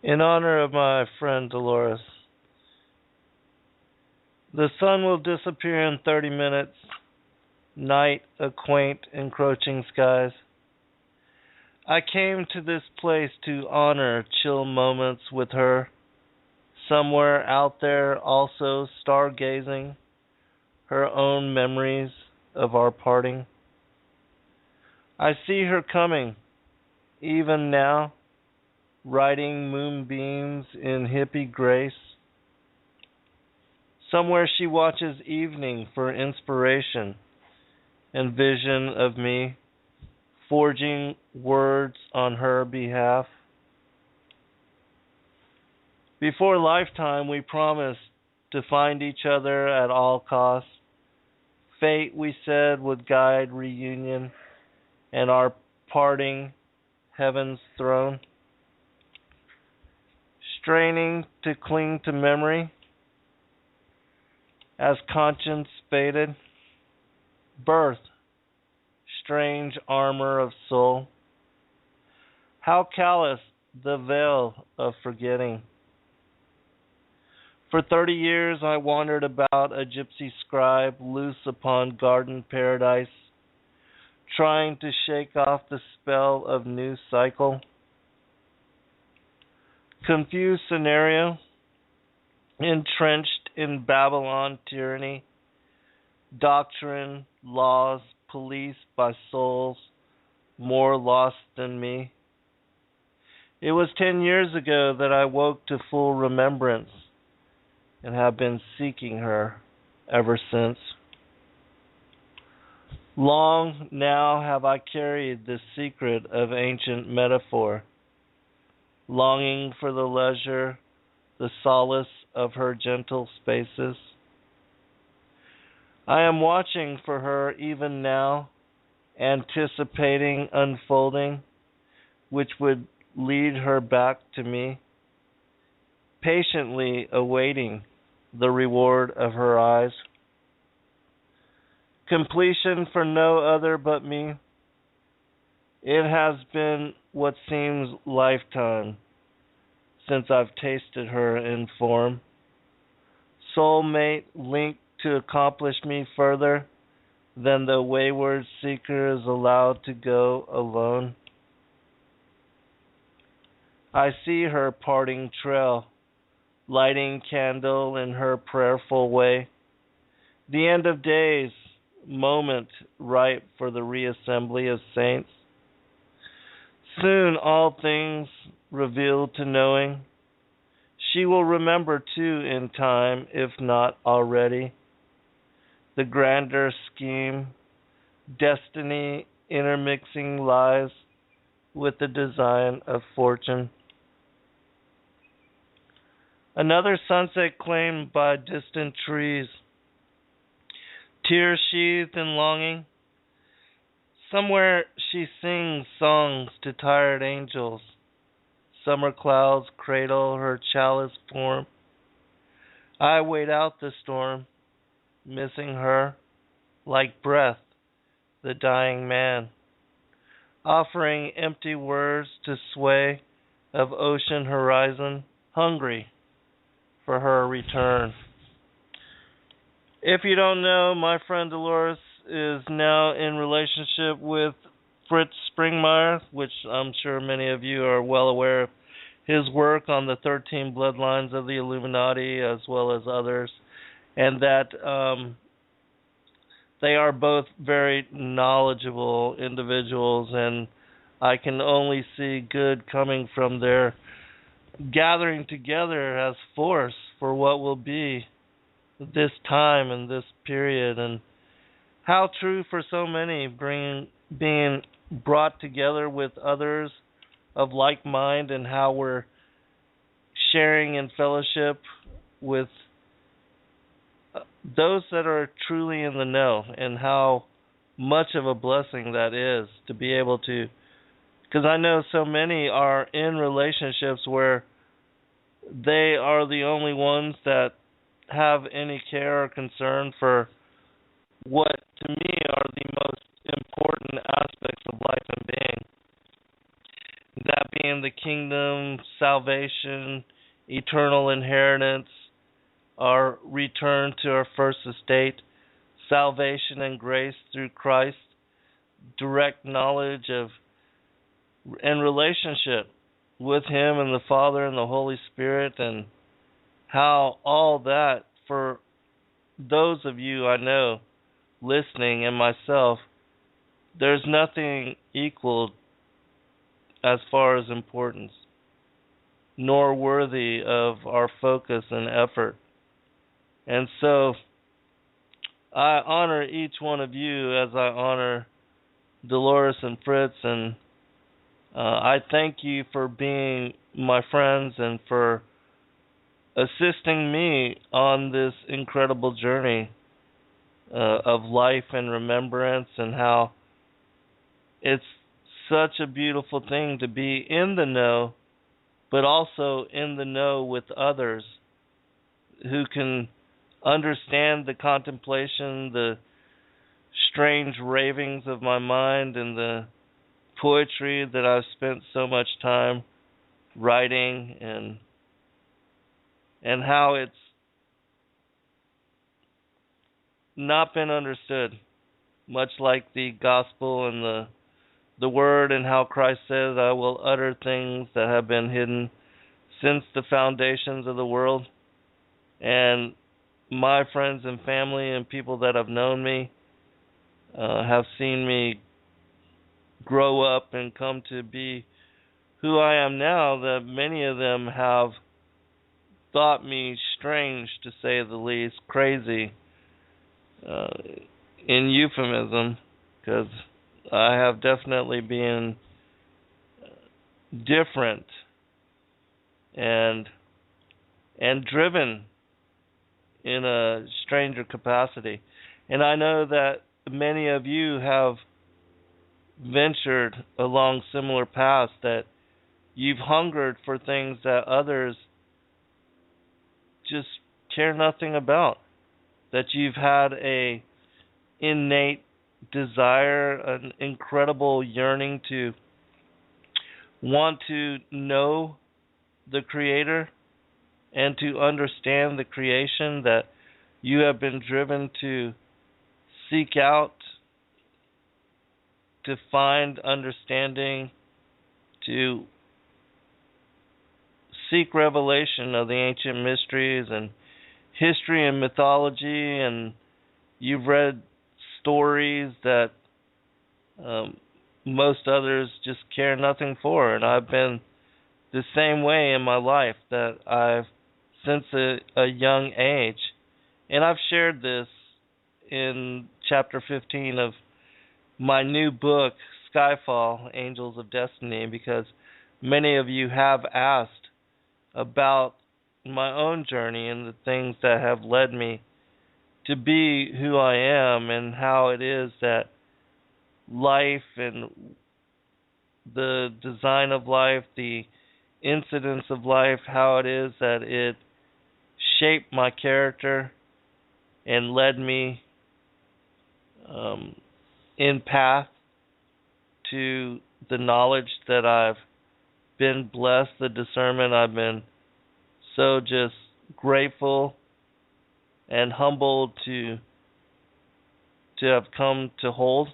In honor of my friend Dolores, the sun will disappear in 30 minutes. Night, a quaint, encroaching skies. I came to this place to honor chill moments with her. Somewhere out there, also stargazing, her own memories of our parting. I see her coming, even now, riding moonbeams in hippie grace. Somewhere she watches evening for inspiration and vision of me, forging words on her behalf. Before lifetime, we promised to find each other at all costs. Fate, we said, would guide reunion and our parting heaven's throne. Straining to cling to memory as conscience faded. Birth, strange armor of soul. How callous the veil of forgetting. For 30 years I wandered about a gypsy scribe, loose upon garden paradise, trying to shake off the spell of new cycle. Confused scenario, entrenched in Babylon tyranny, doctrine, laws, policed by souls more lost than me. It was 10 years ago that I woke to full remembrance and have been seeking her ever since. Long now have I carried the secret of ancient metaphor, longing for the leisure, the solace of her gentle spaces. I am watching for her even now, anticipating unfolding, which would lead her back to me, patiently awaiting the reward of her eyes. Completion for no other but me. It has been what seems lifetime since I've tasted her in form. Soulmate linked to accomplish me further than the wayward seeker is allowed to go alone. I see her parting trail, lighting candle in her prayerful way. The end of days, moment ripe for the reassembly of saints. Soon all things revealed to knowing. She will remember too in time, if not already. The grander scheme, destiny intermixing lies with the design of fortune. Another sunset claimed by distant trees, tears sheathed in longing. Somewhere she sings songs to tired angels. Summer clouds cradle her chalice form. I wait out the storm, missing her, like breath, the dying man, offering empty words to sway of ocean horizon, hungry for her return. If you don't know, my friend Dolores is now in relationship with Fritz Springmeier, which I'm sure many of you are well aware of his work on the 13 bloodlines of the Illuminati, as well as others, and that they are both very knowledgeable individuals, and I can only see good coming from their gathering together as force for what will be this time and this period, and how true for so many being brought together with others of like mind, and how we're sharing in fellowship with those that are truly in the know, and how much of a blessing that is to be able to, because I know so many are in relationships where they are the only ones that have any care or concern for what to me are the most important aspects of life and being. that being the kingdom, salvation, eternal inheritance, our return to our first estate, salvation and grace through Christ, direct knowledge of and relationship with Him and the Father and the Holy Spirit, and how all that, for those of you I know listening and myself, there's nothing equal as far as importance, nor worthy of our focus and effort. And so I honor each one of you as I honor Dolores and Fritz, and I thank you for being my friends and for assisting me on this incredible journey of life and remembrance, and how it's such a beautiful thing to be in the know, but also in the know with others who can understand the contemplation, the strange ravings of my mind, and the poetry that I've spent so much time writing, and how it's not been understood, much like the gospel and the word, and how Christ says, I will utter things that have been hidden since the foundations of the world. And my friends and family and people that have known me have seen me grow up and come to be who I am now, that many of them have thought me strange, to say the least, crazy, in euphemism, because I have definitely been different and driven in a stranger capacity. And I know that many of you have ventured along similar paths, that you've hungered for things that others just care nothing about, that you've had a innate desire, an incredible yearning to want to know the Creator and to understand the creation, that you have been driven to seek out, to find understanding, to seek revelation of the ancient mysteries and history and mythology, and you've read stories that most others just care nothing for. And I've been the same way in my life, that I've, since a young age, and I've shared this in chapter 15 of my new book, Skyfall, Angels of Destiny, because many of you have asked about my own journey and the things that have led me to be who I am, and how it is that life and the design of life, the incidents of life, how it is that it shaped my character and led me in path to the knowledge that I've been blessed, the discernment. I've been so just grateful and humbled to have come to hold.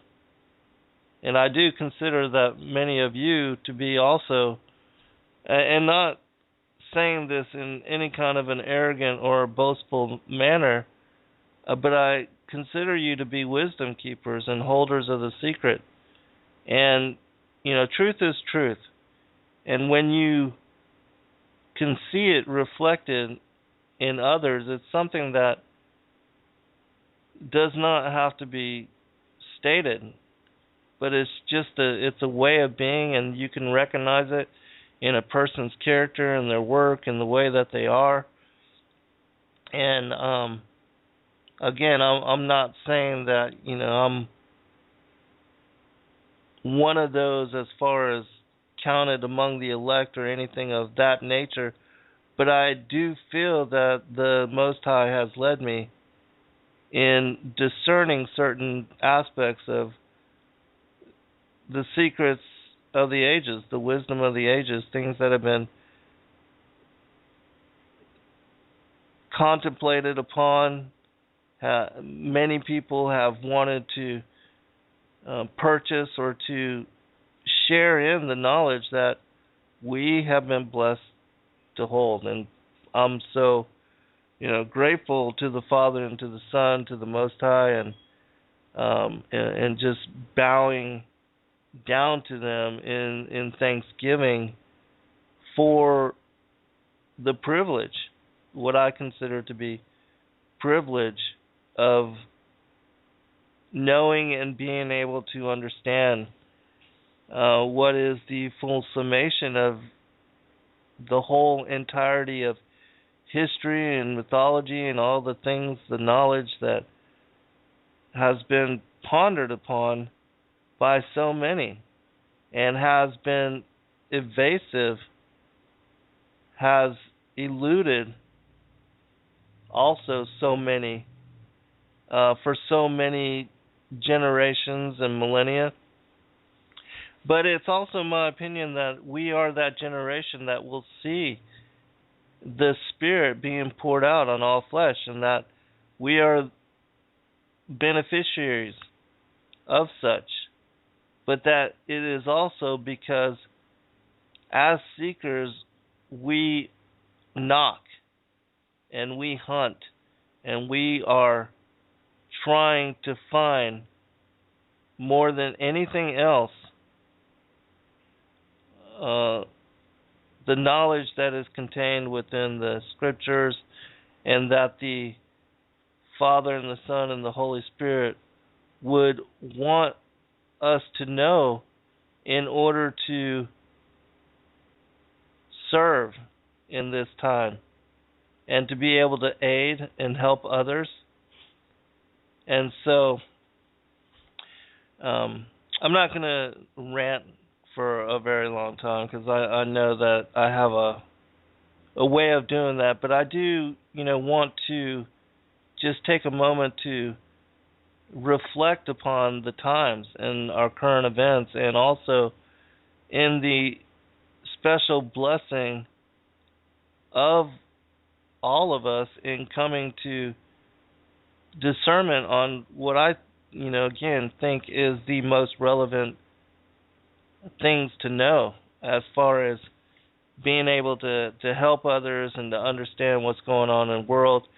And I do consider that many of you to be also, and not saying this in any kind of an arrogant or boastful manner, but I consider you to be wisdom keepers and holders of the secret. And, truth is truth. And when you can see it reflected in others, it's something that does not have to be stated, but it's just it's a way of being, and you can recognize it in a person's character and their work and the way that they are. And again, I'm not saying that I'm one of those as far as counted among the elect or anything of that nature, but I do feel that the Most High has led me in discerning certain aspects of the secrets of the ages, the wisdom of the ages, things that have been contemplated upon. Many people have wanted to purchase or to share in the knowledge that we have been blessed to hold. And I'm so, grateful to the Father and to the Son, to the Most High, and just bowing down to them in thanksgiving for the privilege, what I consider to be privilege of knowing and being able to understand what is the full summation of the whole entirety of history and mythology and all the things, the knowledge that has been pondered upon by so many and has been evasive, has eluded also so many for so many generations and millennia. But it's also my opinion that we are that generation that will see the Spirit being poured out on all flesh, and that we are beneficiaries of such. But that it is also because as seekers we knock and we hunt and we are trying to find more than anything else the knowledge that is contained within the Scriptures, and that the Father and the Son and the Holy Spirit would want us to know in order to serve in this time and to be able to aid and help others. And so I'm not going to rant for a very long time because I know that I have a way of doing that, but I do, want to just take a moment to reflect upon the times and our current events, and also in the special blessing of all of us in coming to discernment on what I, again, think is the most relevant things to know as far as being able to help others and to understand what's going on in the world,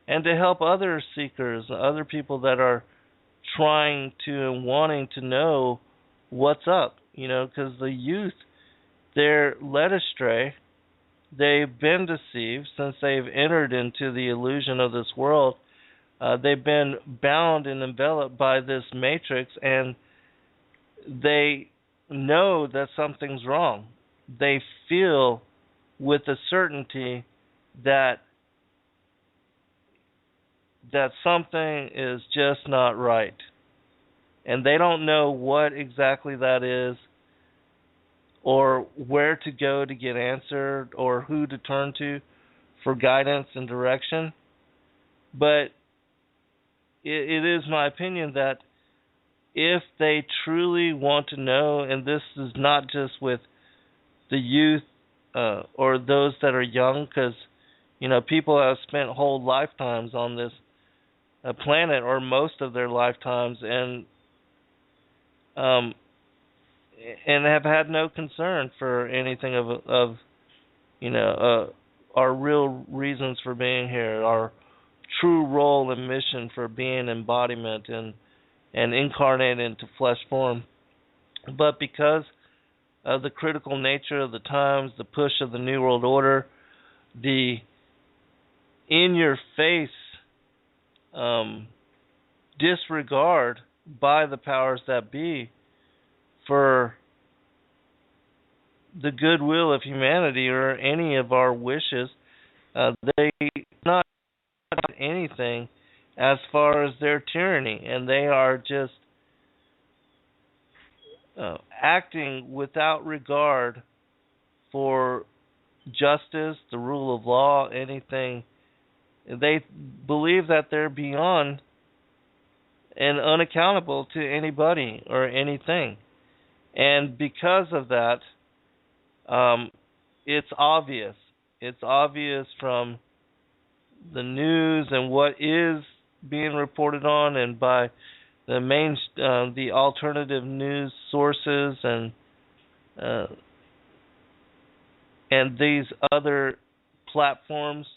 and to help other seekers, other people that are trying to and wanting to know what's up, because the youth, they're led astray. They've been deceived since they've entered into the illusion of this world. They've been bound and enveloped by this matrix, and they know that something's wrong. They feel with a certainty that something is just not right. And they don't know what exactly that is, or where to go to get answered, or who to turn to for guidance and direction. But it is my opinion that if they truly want to know, and this is not just with the youth or those that are young, because people have spent whole lifetimes on this planet, or most of their lifetimes, and have had no concern for anything of our real reasons for being here, our true role and mission for being embodiment and incarnate into flesh form. But because of the critical nature of the times, the push of the New World Order, the in-your-face disregard by the powers that be for the goodwill of humanity or any of our wishes, they not anything as far as their tyranny, and they are just acting without regard for justice, the rule of law, anything. They believe that they're beyond and unaccountable to anybody or anything. And because of that, it's obvious. It's obvious from the news and what is being reported on, and by the alternative news sources, uh, and these other platforms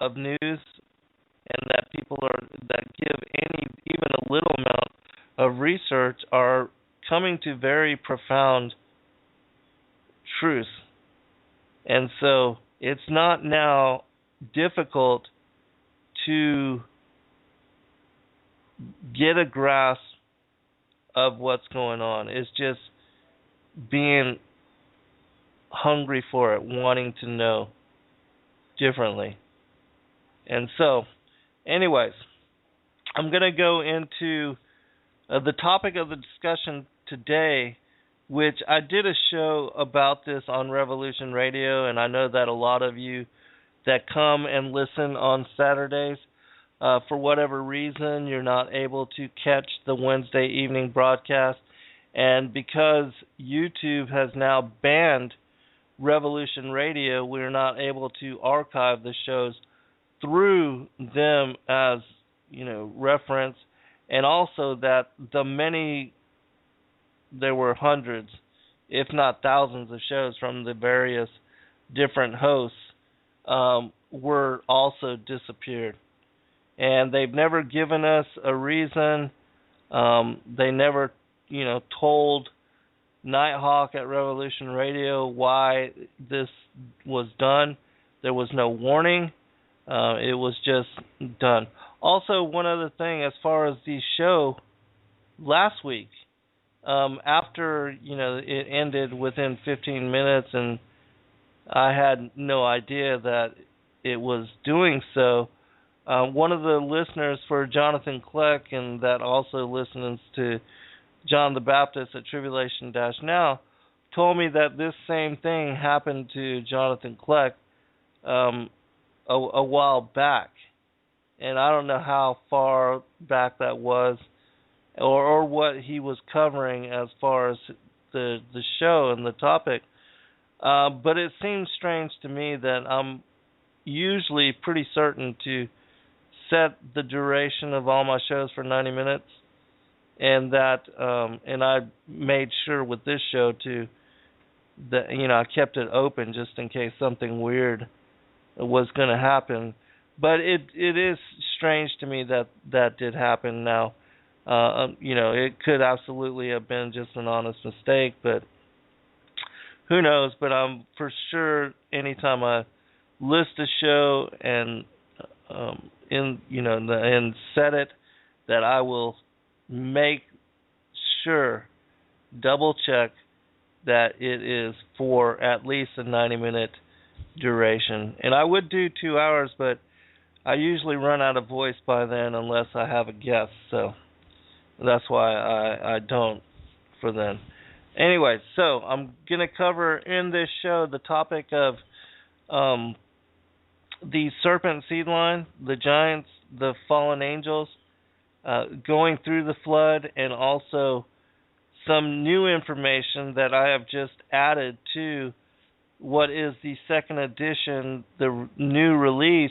of news, and that people are that give even a little amount of research are coming to very profound truth. And so it's not now difficult to get a grasp of what's going on. It's just being hungry for it, wanting to know differently. And so, anyways, I'm going to go into the topic of the discussion today, which I did a show about this on Revolution Radio, and I know that a lot of you that come and listen on Saturdays, for whatever reason, you're not able to catch the Wednesday evening broadcast. And because YouTube has now banned Revolution Radio, we're not able to archive the shows through them as, reference. And also that there were hundreds, if not thousands of shows from the various different hosts, were also disappeared. And they've never given us a reason. They never, told Nighthawk at Revolution Radio why this was done. There was no warning. It was just done. Also, one other thing, as far as the show last week, after, it ended within 15 minutes, and I had no idea that it was doing so. One of the listeners for Jonathan Kleck, and that also listens to John the Baptist at Tribulation-Now, told me that this same thing happened to Jonathan Kleck a while back. And I don't know how far back that was, or what he was covering as far as the show and the topic. But it seems strange to me that I'm usually pretty certain to set the duration of all my shows for 90 minutes, and that and I made sure with this show too that I kept it open just in case something weird was going to happen. But it is strange to me that did happen. Now it could absolutely have been just an honest mistake, but who knows. But I'm for sure, anytime I list a show and and set it, that I will make sure, double check that it is for at least a 90-minute duration. And I would do 2 hours, but I usually run out of voice by then unless I have a guest, so that's why I don't for then. Anyway, so I'm going to cover in this show the topic of the Serpent seed line, the giants, the fallen angels, going through the flood, and also some new information that I have just added to what is the second edition, the new release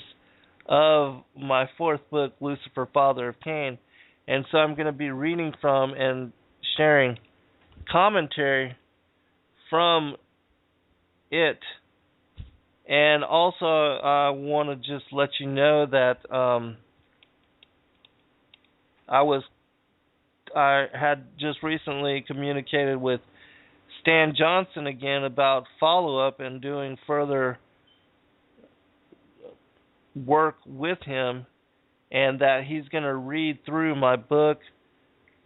of my fourth book, Lucifer, Father of Cain. And so I'm going to be reading from and sharing commentary from it. And also, I want to just let you know that I had just recently communicated with Stan Johnson again about follow-up and doing further work with him, and that he's going to read through my book,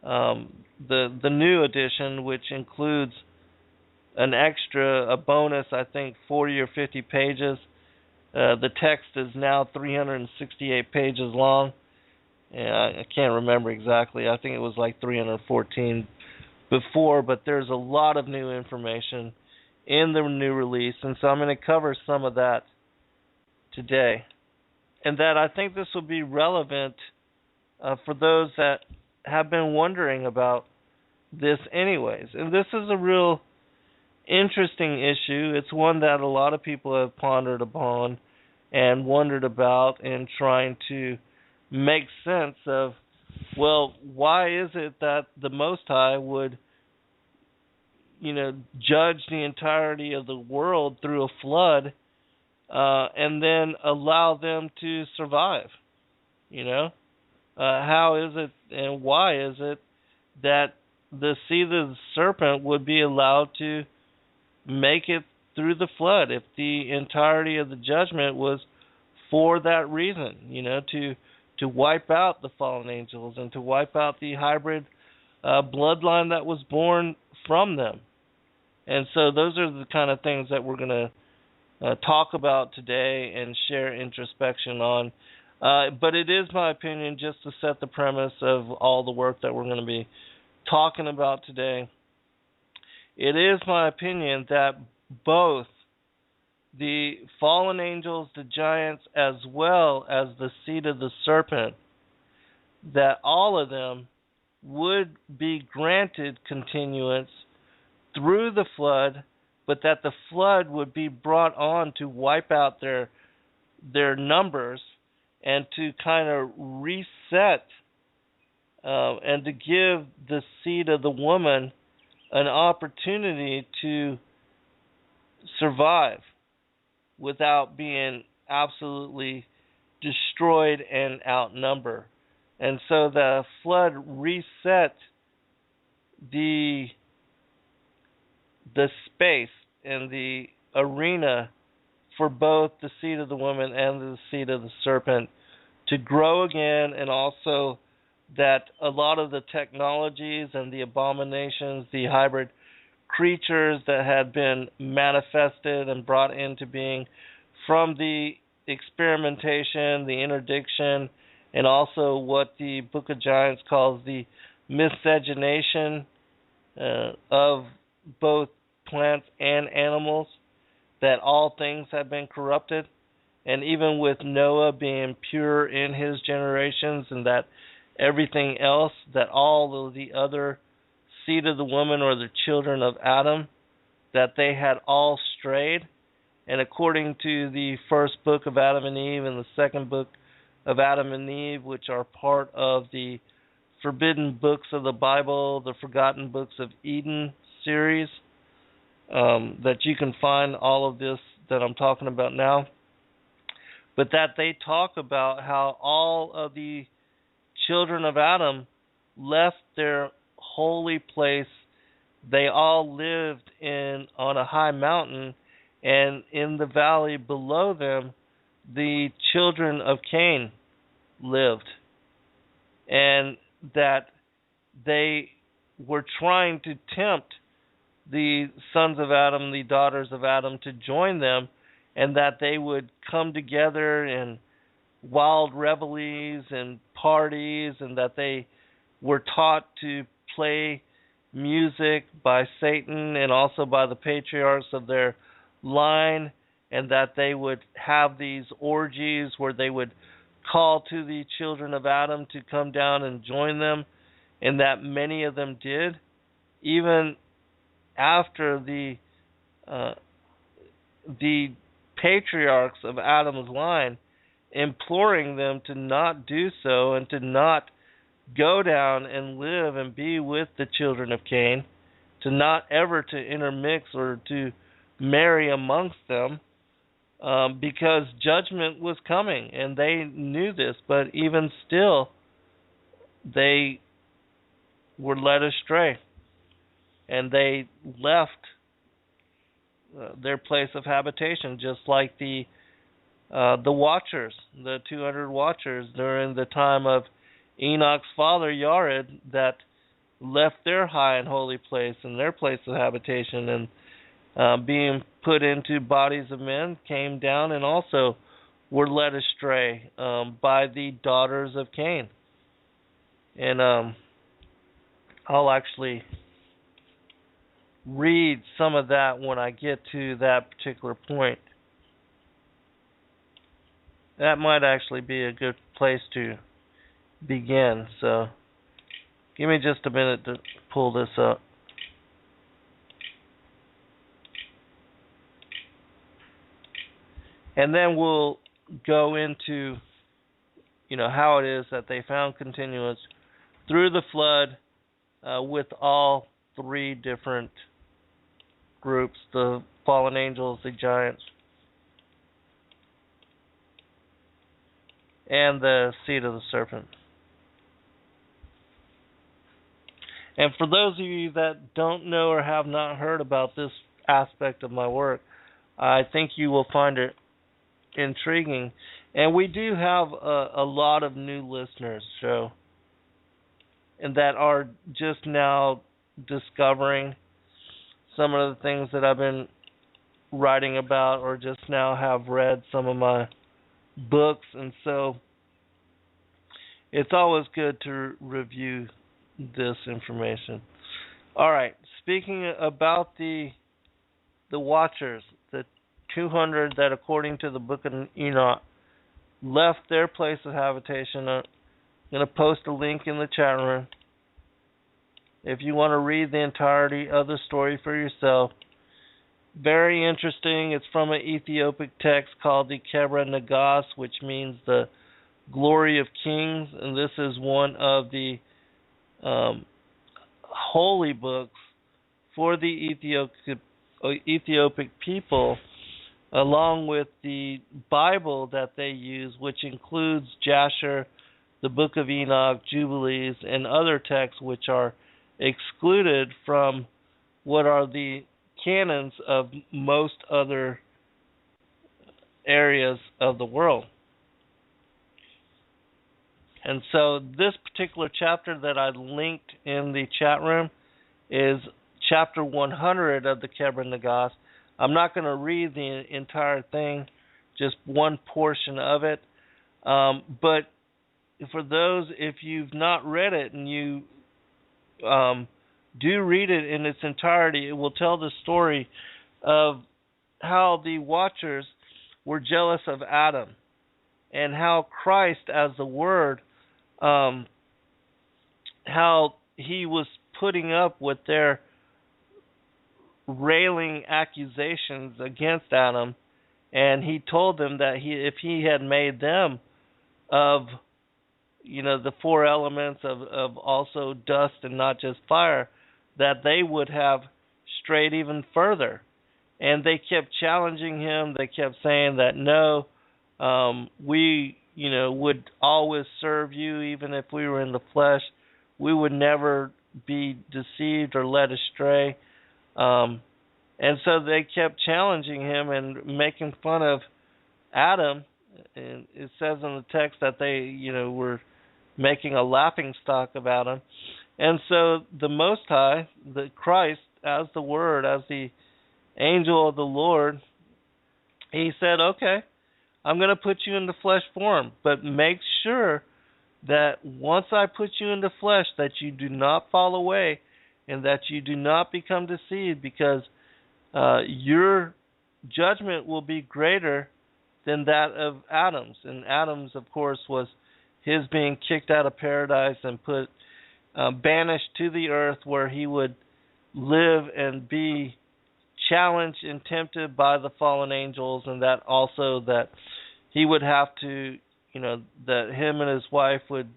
the new edition, which includes a bonus, I think 40 or 50 pages. The text is now 368 pages long. I can't remember exactly. I think it was like 314 before, but there's a lot of new information in the new release, and so I'm going to cover some of that today. And that I think this will be relevant for those that have been wondering about this anyways. And this is a real interesting issue. It's one that a lot of people have pondered upon and wondered about and trying to make sense of, well, why is it that the Most High would, judge the entirety of the world through a flood, and then allow them to survive? How is it and why is it that the seed of the serpent would be allowed to make it through the flood if the entirety of the judgment was for that reason, to wipe out the fallen angels and to wipe out the hybrid bloodline that was born from them? And so those are the kind of things that we're going to talk about today and share introspection on. But it is my opinion, just to set the premise of all the work that we're going to be talking about today, it is my opinion that both the fallen angels, the giants, as well as the seed of the serpent, that all of them would be granted continuance through the flood, but that the flood would be brought on to wipe out their numbers and to kind of reset and to give the seed of the woman an opportunity to survive without being absolutely destroyed and outnumbered. And so the flood reset the space and the arena for both the seed of the woman and the seed of the serpent to grow again, and also that a lot of the technologies and the abominations, the hybrid creatures that had been manifested and brought into being from the experimentation, the interdiction, and also what the Book of Giants calls the miscegenation of both plants and animals, that all things have been corrupted. And even with Noah being pure in his generations, and that everything else, that all of the other seed of the woman or the children of Adam, that they had all strayed. And according to the first book of Adam and Eve and the second book of Adam and Eve, which are part of the forbidden books of the Bible, the Forgotten Books of Eden series, that you can find all of this that I'm talking about now, but that they talk about how all of the children of Adam left their holy place. They all lived on a high mountain, and in the valley below them, the children of Cain lived, and that they were trying to tempt the sons of Adam, the daughters of Adam, to join them, and that they would come together in wild revelries and parties, and that they were taught to play music by Satan and also by the patriarchs of their line, and that they would have these orgies where they would call to the children of Adam to come down and join them, and that many of them did, even after the patriarchs of Adam's line imploring them to not do so and to not go down and live and be with the children of Cain, to not ever to intermix or to marry amongst them, because judgment was coming, and they knew this, but even still they were led astray, and they left their place of habitation, just like the watchers, the 200 watchers during the time of Enoch's father Yared, that left their high and holy place and their place of habitation, and being put into bodies of men, came down and also were led astray by the daughters of Cain. And I'll actually read some of that when I get to that particular point. That might actually be a good place to begin. So Give me just a minute to pull this up. And then we'll go into, how it is that they found continuance through the flood with all three different groups, the fallen angels, the giants, and the seed of the serpent. And for those of you that don't know or have not heard about this aspect of my work, I think you will find it intriguing. And we do have a lot of new listeners, and that are just now discovering some of the things that I've been writing about, or just now have read some of my books. And so it's always good to review this information. All right, speaking about the Watchers, the 200 that, according to the book of Enoch, left their place of habitation. I'm going to post a link in the chat room if you want to read the entirety of the story for yourself. Very interesting. It's from an Ethiopic text called the Kebra Nagas, which means the glory of kings, and this is one of the holy books for the Ethiopic people, along with the Bible that they use, which includes Jasher, the Book of Enoch, Jubilees, and other texts which are excluded from what are the canons of most other areas of the world. And so this particular chapter that I linked in the chat room is chapter 100 of the Kebra Nagas. I'm not going to read the entire thing, just one portion of it. But for those, if you've not read it and you do read it in its entirety, it will tell the story of how the Watchers were jealous of Adam, and how Christ, as the Word, how he was putting up with their railing accusations against Adam, and he told them that if he had made them of the four elements of also dust and not just fire, that they would have strayed even further. And they kept challenging him. They kept saying that no, we would always serve you even if we were in the flesh. We would never be deceived or led astray. And so they kept challenging him and making fun of Adam. And it says in the text that they, were making a laughing stock about him. And so the Most High, the Christ, as the Word, as the angel of the Lord, he said, okay, I'm going to put you into flesh form, but make sure that once I put you into flesh, that you do not fall away and that you do not become deceived, because your judgment will be greater than that of Adam's. And Adam's, of course, was his being kicked out of paradise and put banished to the earth, where he would live and be challenged and tempted by the fallen angels, and that also that he would have to, that him and his wife would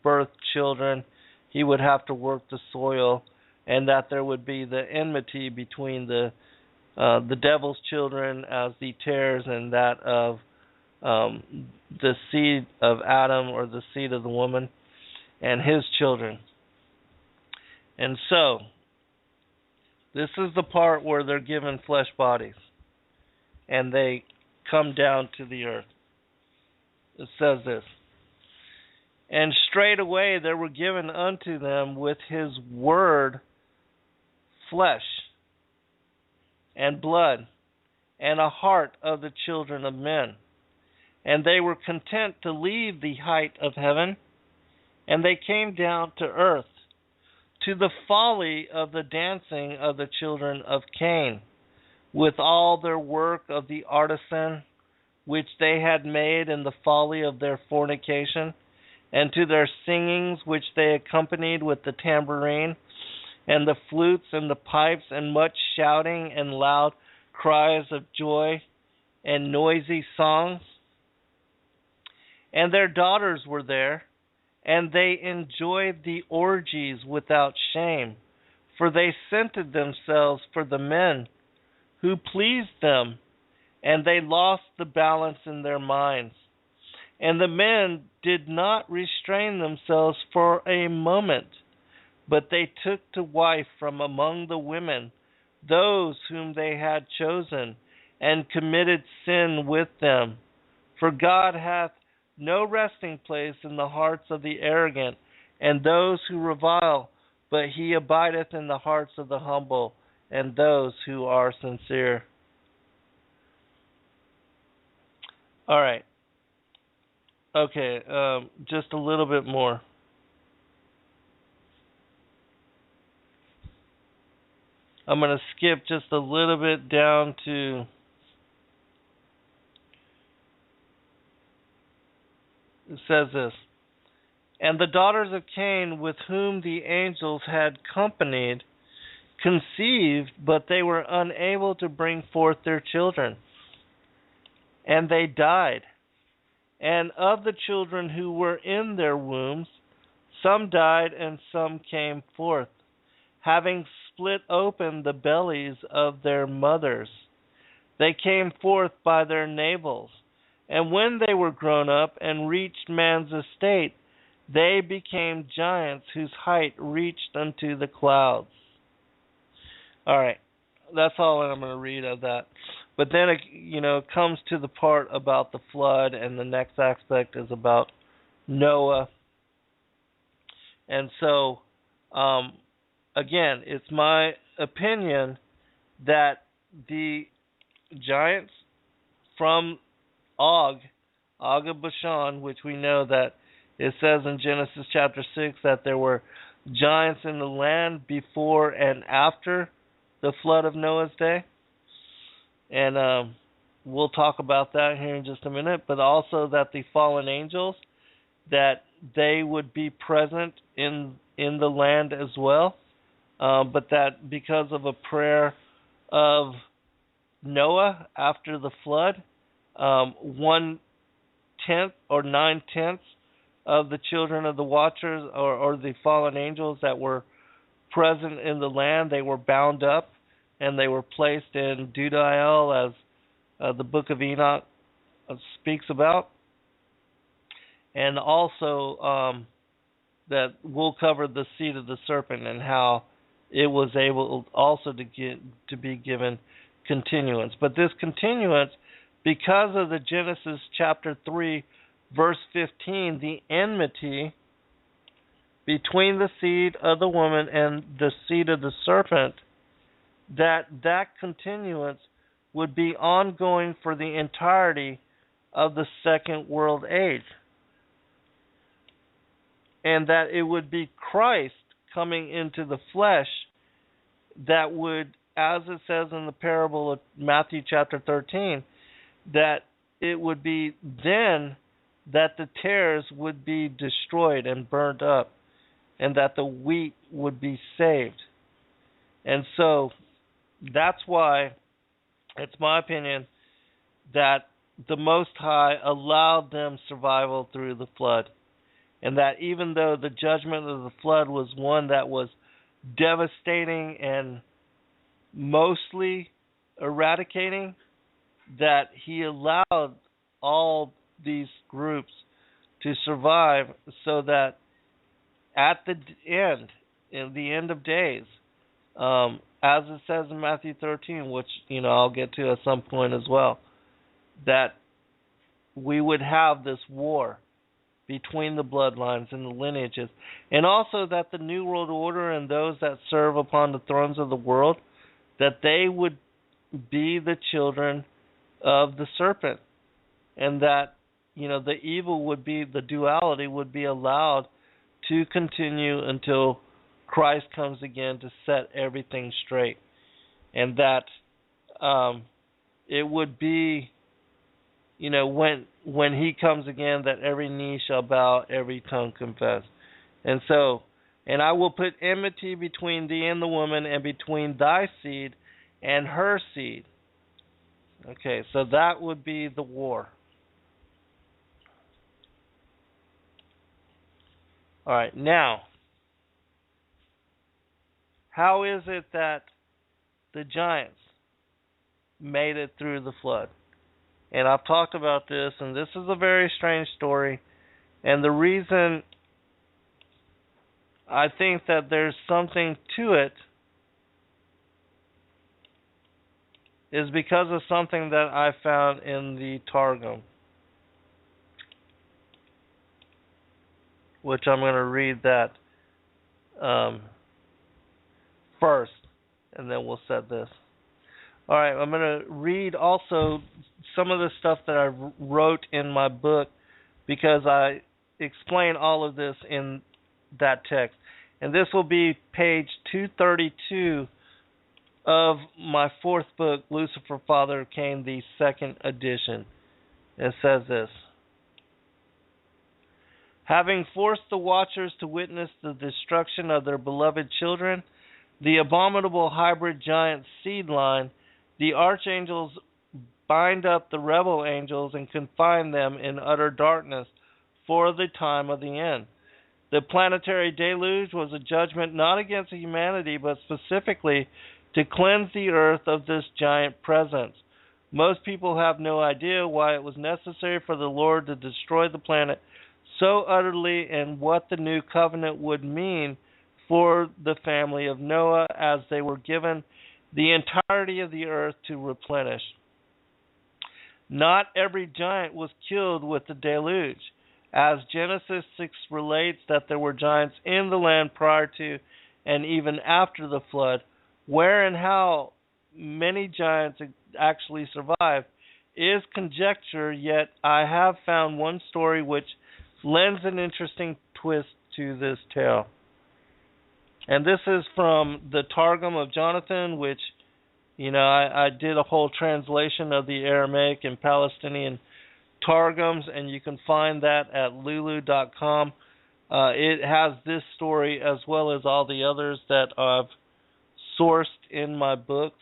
birth children, he would have to work the soil, and that there would be the enmity between the devil's children as the tares, and that of the seed of Adam, or the seed of the woman, and his children. And so, this is the part where they're given flesh bodies, and they come down to the earth. It says this: and straightway there were given unto them with his word flesh and blood, and a heart of the children of men. And they were content to leave the height of heaven, and they came down to earth, to the folly of the dancing of the children of Cain, with all their work of the artisan, which they had made in the folly of their fornication, and to their singings which they accompanied with the tambourine, and the flutes and the pipes, and much shouting and loud cries of joy and noisy songs. And their daughters were there, and they enjoyed the orgies without shame, for they scented themselves for the men who pleased them, and they lost the balance in their minds. And the men did not restrain themselves for a moment, but they took to wife from among the women those whom they had chosen, and committed sin with them. For God hath no resting place in the hearts of the arrogant and those who revile, but he abideth in the hearts of the humble and those who are sincere. All right. Okay, just a little bit more. I'm going to skip just a little bit down to it says this. And the daughters of Cain, with whom the angels had companied, conceived, but they were unable to bring forth their children, and they died. And of the children who were in their wombs, some died and some came forth, having split open the bellies of their mothers. They came forth by their navels, and when they were grown up and reached man's estate, they became giants whose height reached unto the clouds. All right, that's all I'm going to read of that. But then it comes to the part about the flood, and the next aspect is about Noah. And so, again, it's my opinion that the giants from Og of Bashan, which we know that it says in Genesis chapter 6 that there were giants in the land before and after the flood of Noah's day. And we'll talk about that here in just a minute. But also that the fallen angels, that they would be present in the land as well. But that because of a prayer of Noah after the flood, 1/10 or 9/10 of the children of the watchers or the fallen angels that were present in the land, they were bound up and they were placed in Dudael, as the book of Enoch speaks about. And also that we'll cover the seed of the serpent and how it was able also to be given continuance. But this continuance, because of the Genesis chapter 3, verse 15, the enmity between the seed of the woman and the seed of the serpent, that continuance would be ongoing for the entirety of the second world age. And that it would be Christ coming into the flesh that would, as it says in the parable of Matthew chapter 13, that it would be then that the tares would be destroyed and burned up, and that the wheat would be saved. And so that's why it's my opinion that the Most High allowed them survival through the flood. And that even though the judgment of the flood was one that was devastating and mostly eradicating, that he allowed all these groups to survive so that at the end, in the end of days, as it says in Matthew 13, which I'll get to at some point as well, that we would have this war between the bloodlines and the lineages, and also that the New World Order and those that serve upon the thrones of the world, that they would be the children of the serpent, and that the evil would be, the duality would be allowed to continue until Christ comes again to set everything straight, and that it would be when he comes again, that every knee shall bow, every tongue confess. And so, and I will put enmity between thee and the woman, and between thy seed and her seed. Okay, so that would be the war. All right, now, how is it that the giants made it through the flood? And I've talked about this, and this is a very strange story. And the reason I think that there's something to it is because of something that I found in the Targum, which I'm going to read that first, and then we'll set this. All right, I'm going to read also some of the stuff that I wrote in my book, because I explain all of this in that text. And this will be page 232 of my fourth book, Lucifer, Father of Cain, the second edition. It says this: having forced the watchers to witness the destruction of their beloved children, the abominable hybrid giant seed line, the archangels bind up the rebel angels and confine them in utter darkness for the time of the end. The planetary deluge was a judgment not against humanity, but specifically to cleanse the earth of this giant presence. Most people have no idea why it was necessary for the Lord to destroy the planet so utterly, and what the new covenant would mean for the family of Noah, as they were given the entirety of the earth to replenish. Not every giant was killed with the deluge, as Genesis 6 relates that there were giants in the land prior to and even after the flood. Where and how many giants actually survived is conjecture, yet I have found one story which lends an interesting twist to this tale. And this is from the Targum of Jonathan, which, I did a whole translation of the Aramaic and Palestinian Targums, and you can find that at lulu.com. It has this story as well as all the others that I've sourced in my books,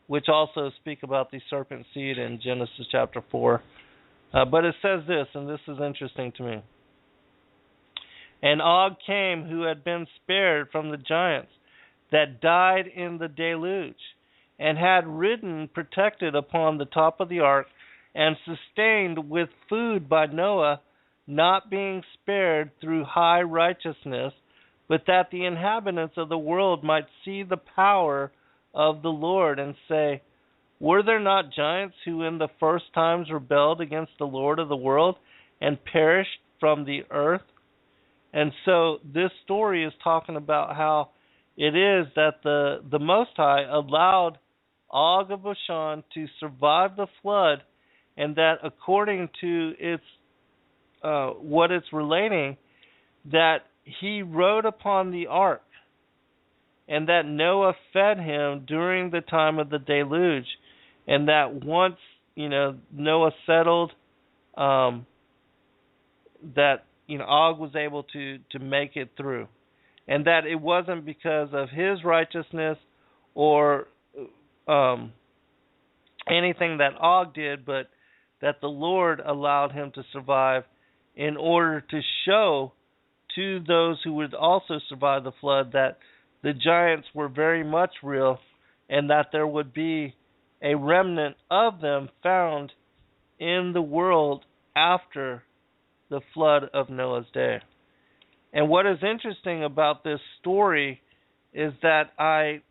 which also speak about the serpent seed in Genesis chapter 4. But it says this, and this is interesting to me. And Og came, who had been spared from the giants that died in the deluge, and had ridden protected upon the top of the ark, and sustained with food by Noah, not being spared through high righteousness, but that the inhabitants of the world might see the power of the Lord, and say, were there not giants who in the first times rebelled against the Lord of the world, and perished from the earth? And so this story is talking about how it is that the Most High allowed Og of Bashan to survive the flood, and that according to its what it's relating, that he rode upon the ark, and that Noah fed him during the time of the deluge, and that once Noah settled, that Og was able to make it through, and that it wasn't because of his righteousness or anything that Og did, but that the Lord allowed him to survive in order to show to those who would also survive the flood that the giants were very much real, and that there would be a remnant of them found in the world after the flood of Noah's day. And what is interesting about this story is that I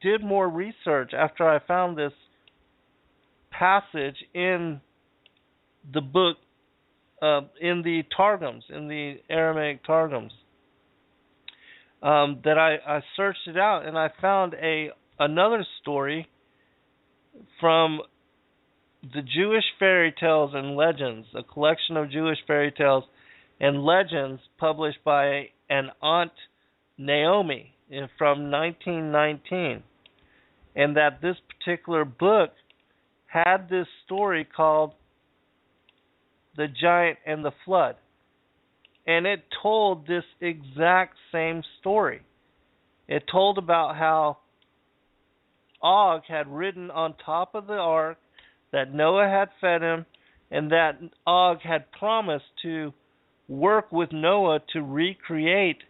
did more research after I found this passage in the book, in the Targums, in the Aramaic Targums, that I searched it out, and I found another story from the Jewish fairy tales and legends, a collection of Jewish fairy tales and legends published by an Aunt Naomi from 1919, and that this particular book had this story called The Giant and the Flood. And it told this exact same story. It told about how Og had ridden on top of the ark, that Noah had fed him, and that Og had promised to work with Noah to recreate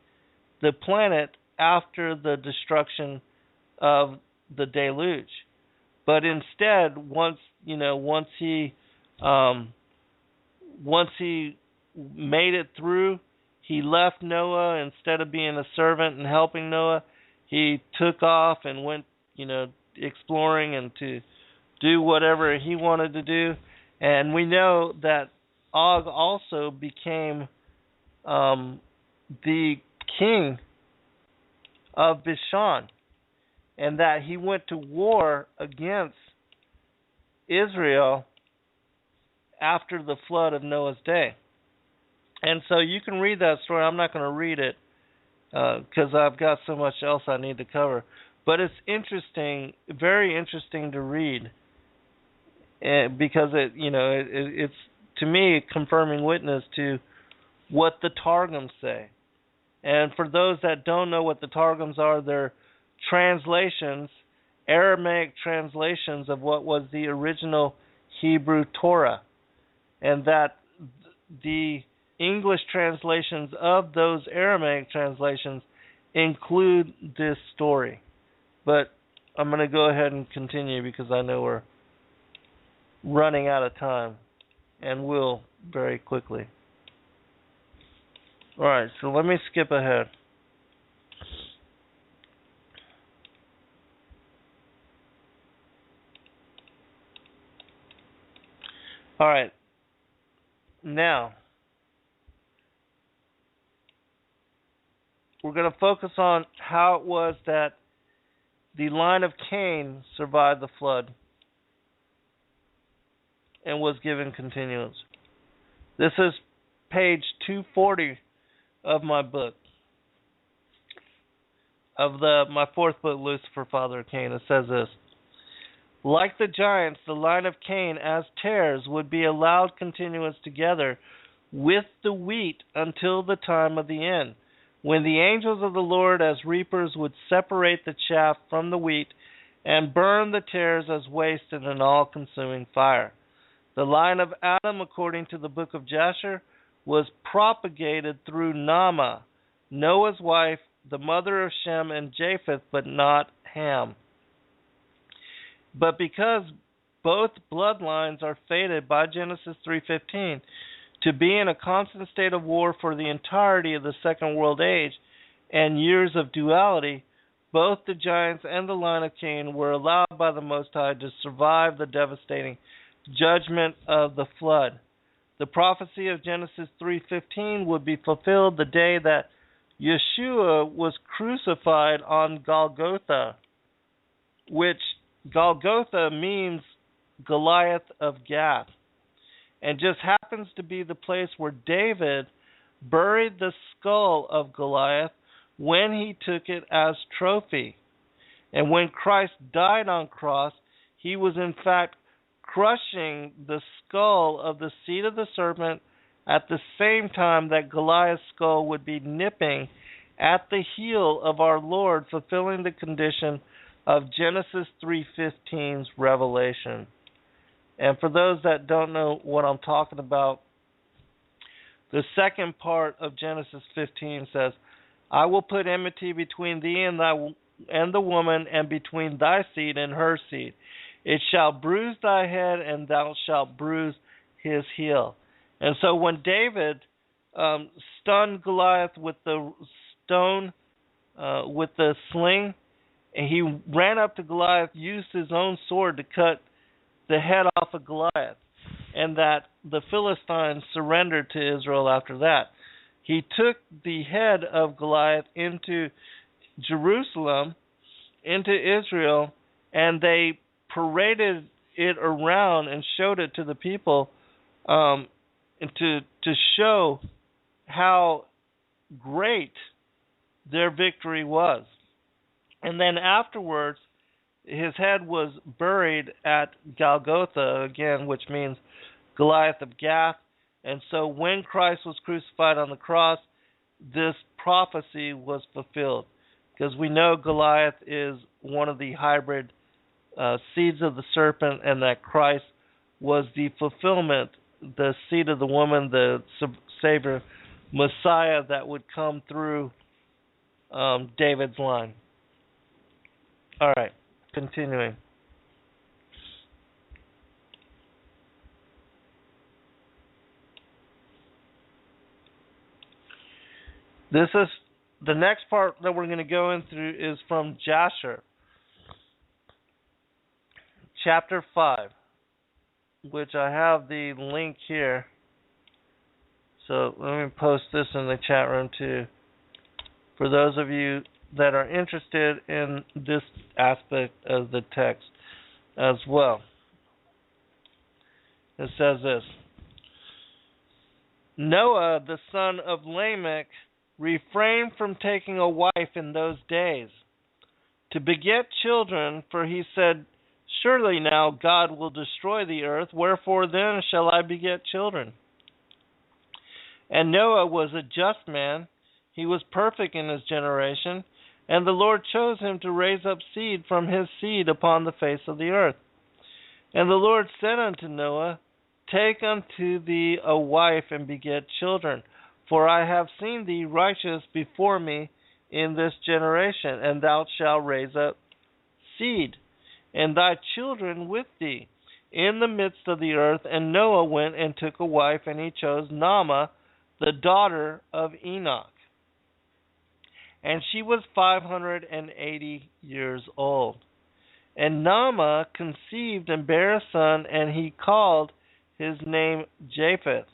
the planet after the destruction of the deluge. But instead, once he made it through, he left Noah. Instead of being a servant and helping Noah, he took off and went, exploring and to do whatever he wanted to do. And we know that Og also became the king of Bashan, and that he went to war against Israel after the flood of Noah's day. And so you can read that story. I'm not going to read it because I've got so much else I need to cover. But it's interesting, very interesting to read, because it's to me a confirming witness to what the Targums say. And for those that don't know what the Targums are, they're translations, Aramaic translations of what was the original Hebrew Torah, and that the English translations of those Aramaic translations include this story. But I'm going to go ahead and continue because I know we're running out of time, and will very quickly. Alright, so let me skip ahead. Alright, now we're going to focus on how it was that the line of Cain survived the flood and was given continuance. This is page 240 of my book, of my fourth book, Lucifer, Father of Cain. It says this: like the giants, the line of Cain as tares would be allowed continuance together with the wheat until the time of the end, when the angels of the Lord as reapers would separate the chaff from the wheat and burn the tares as waste in an all-consuming fire. The line of Adam, according to the book of Jasher, was propagated through Naamah, Noah's wife, the mother of Shem and Japheth, but not Ham. But because both bloodlines are fated by Genesis 3:15 to be in a constant state of war for the entirety of the Second World Age and years of duality, both the giants and the line of Cain were allowed by the Most High to survive the devastating judgment of the flood. The prophecy of Genesis 3:15 would be fulfilled the day that Yeshua was crucified on Golgotha, which Golgotha means Goliath of Gath, and just happens to be the place where David buried the skull of Goliath when he took it as trophy. And when Christ died on cross, he was in fact crushing the skull of the seed of the serpent at the same time that Goliath's skull would be nipping at the heel of our Lord, fulfilling the condition of Genesis 3:15's revelation. And for those that don't know what I'm talking about, the second part of Genesis 15 says, I will put enmity between thee and the woman, and between thy seed and her seed. It shall bruise thy head, and thou shalt bruise his heel. And so when David stunned Goliath with the stone, with the sling, and he ran up to Goliath, used his own sword to cut the head off of Goliath, and that the Philistines surrendered to Israel after that. He took the head of Goliath into Jerusalem, into Israel, and they paraded it around and showed it to the people, and to show how great their victory was. And then afterwards, his head was buried at Golgotha, again, which means Goliath of Gath. And so when Christ was crucified on the cross, this prophecy was fulfilled. Because we know Goliath is one of the hybrid seeds of the serpent, and that Christ was the fulfillment, the seed of the woman, the Savior, Messiah that would come through David's line. All right, continuing. This is the next part that we're going to go into is from Jasher, chapter 5, which I have the link here. So let me post this in the chat room too, for those of you that are interested in this aspect of the text as well. It says this: Noah, the son of Lamech, refrained from taking a wife in those days to beget children, for he said, Surely now God will destroy the earth, wherefore then shall I beget children? And Noah was a just man, he was perfect in his generation, and the Lord chose him to raise up seed from his seed upon the face of the earth. And the Lord said unto Noah, Take unto thee a wife and beget children, for I have seen thee righteous before me in this generation, and thou shalt raise up seed, and thy children with thee, in the midst of the earth. And Noah went and took a wife, and he chose Naamah, the daughter of Enoch. And she was 580 years old. And Naamah conceived and bare a son, and he called his name Japheth,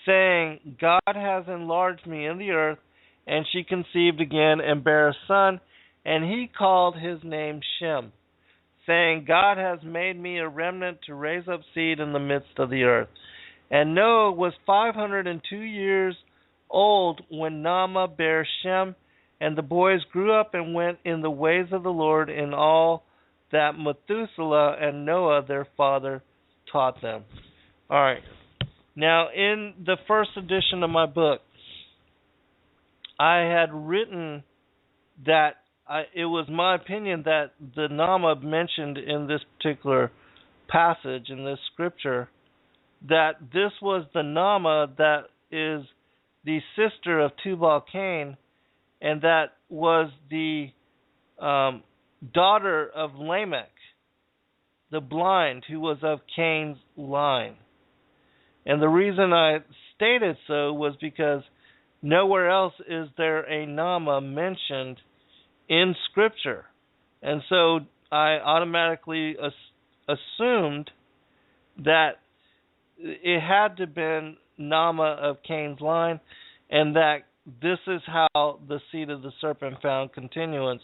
saying, God has enlarged me in the earth. And she conceived again and bare a son, and he called his name Shem, saying, God has made me a remnant to raise up seed in the midst of the earth. And Noah was 502 years old when Naamah bare Shem, and the boys grew up and went in the ways of the Lord in all that Methuselah and Noah their father taught them. All right. Now, in the first edition of my book, I had written that it was my opinion that the Naamah mentioned in this particular passage, in this scripture, that this was the Naamah that is the sister of Tubal-Cain, and that was the daughter of Lamech, the blind, who was of Cain's line. And the reason I stated so was because nowhere else is there a Naamah mentioned in Scripture. And so I automatically assumed that it had to have been Naamah of Cain's line, and that this is how the seed of the serpent found continuance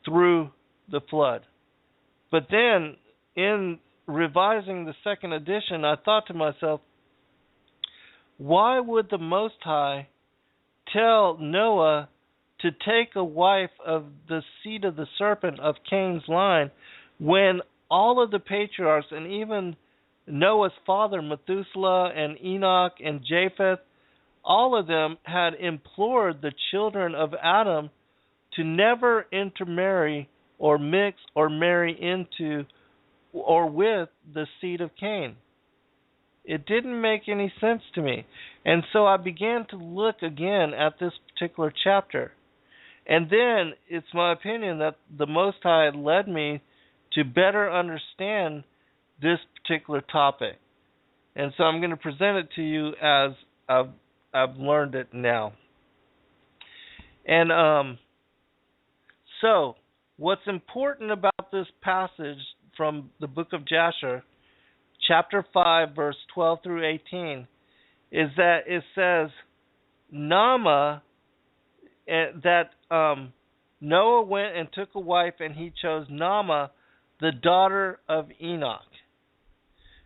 through the flood. But then, in revising the second edition, I thought to myself, why would the Most High tell Noah to take a wife of the seed of the serpent of Cain's line when all of the patriarchs, and even Noah's father, Methuselah and Enoch and Japheth, all of them had implored the children of Adam to never intermarry or mix or marry into or with the seed of Cain? It didn't make any sense to me. And so I began to look again at this particular chapter. And then it's my opinion that the Most High led me to better understand this particular topic. And so I'm going to present it to you as I've learned it now. And so what's important about this passage from the book of Jasher, chapter 5, verse 12 through 18, is that it says Naamah, that Noah went and took a wife, and he chose Naamah, the daughter of Enoch.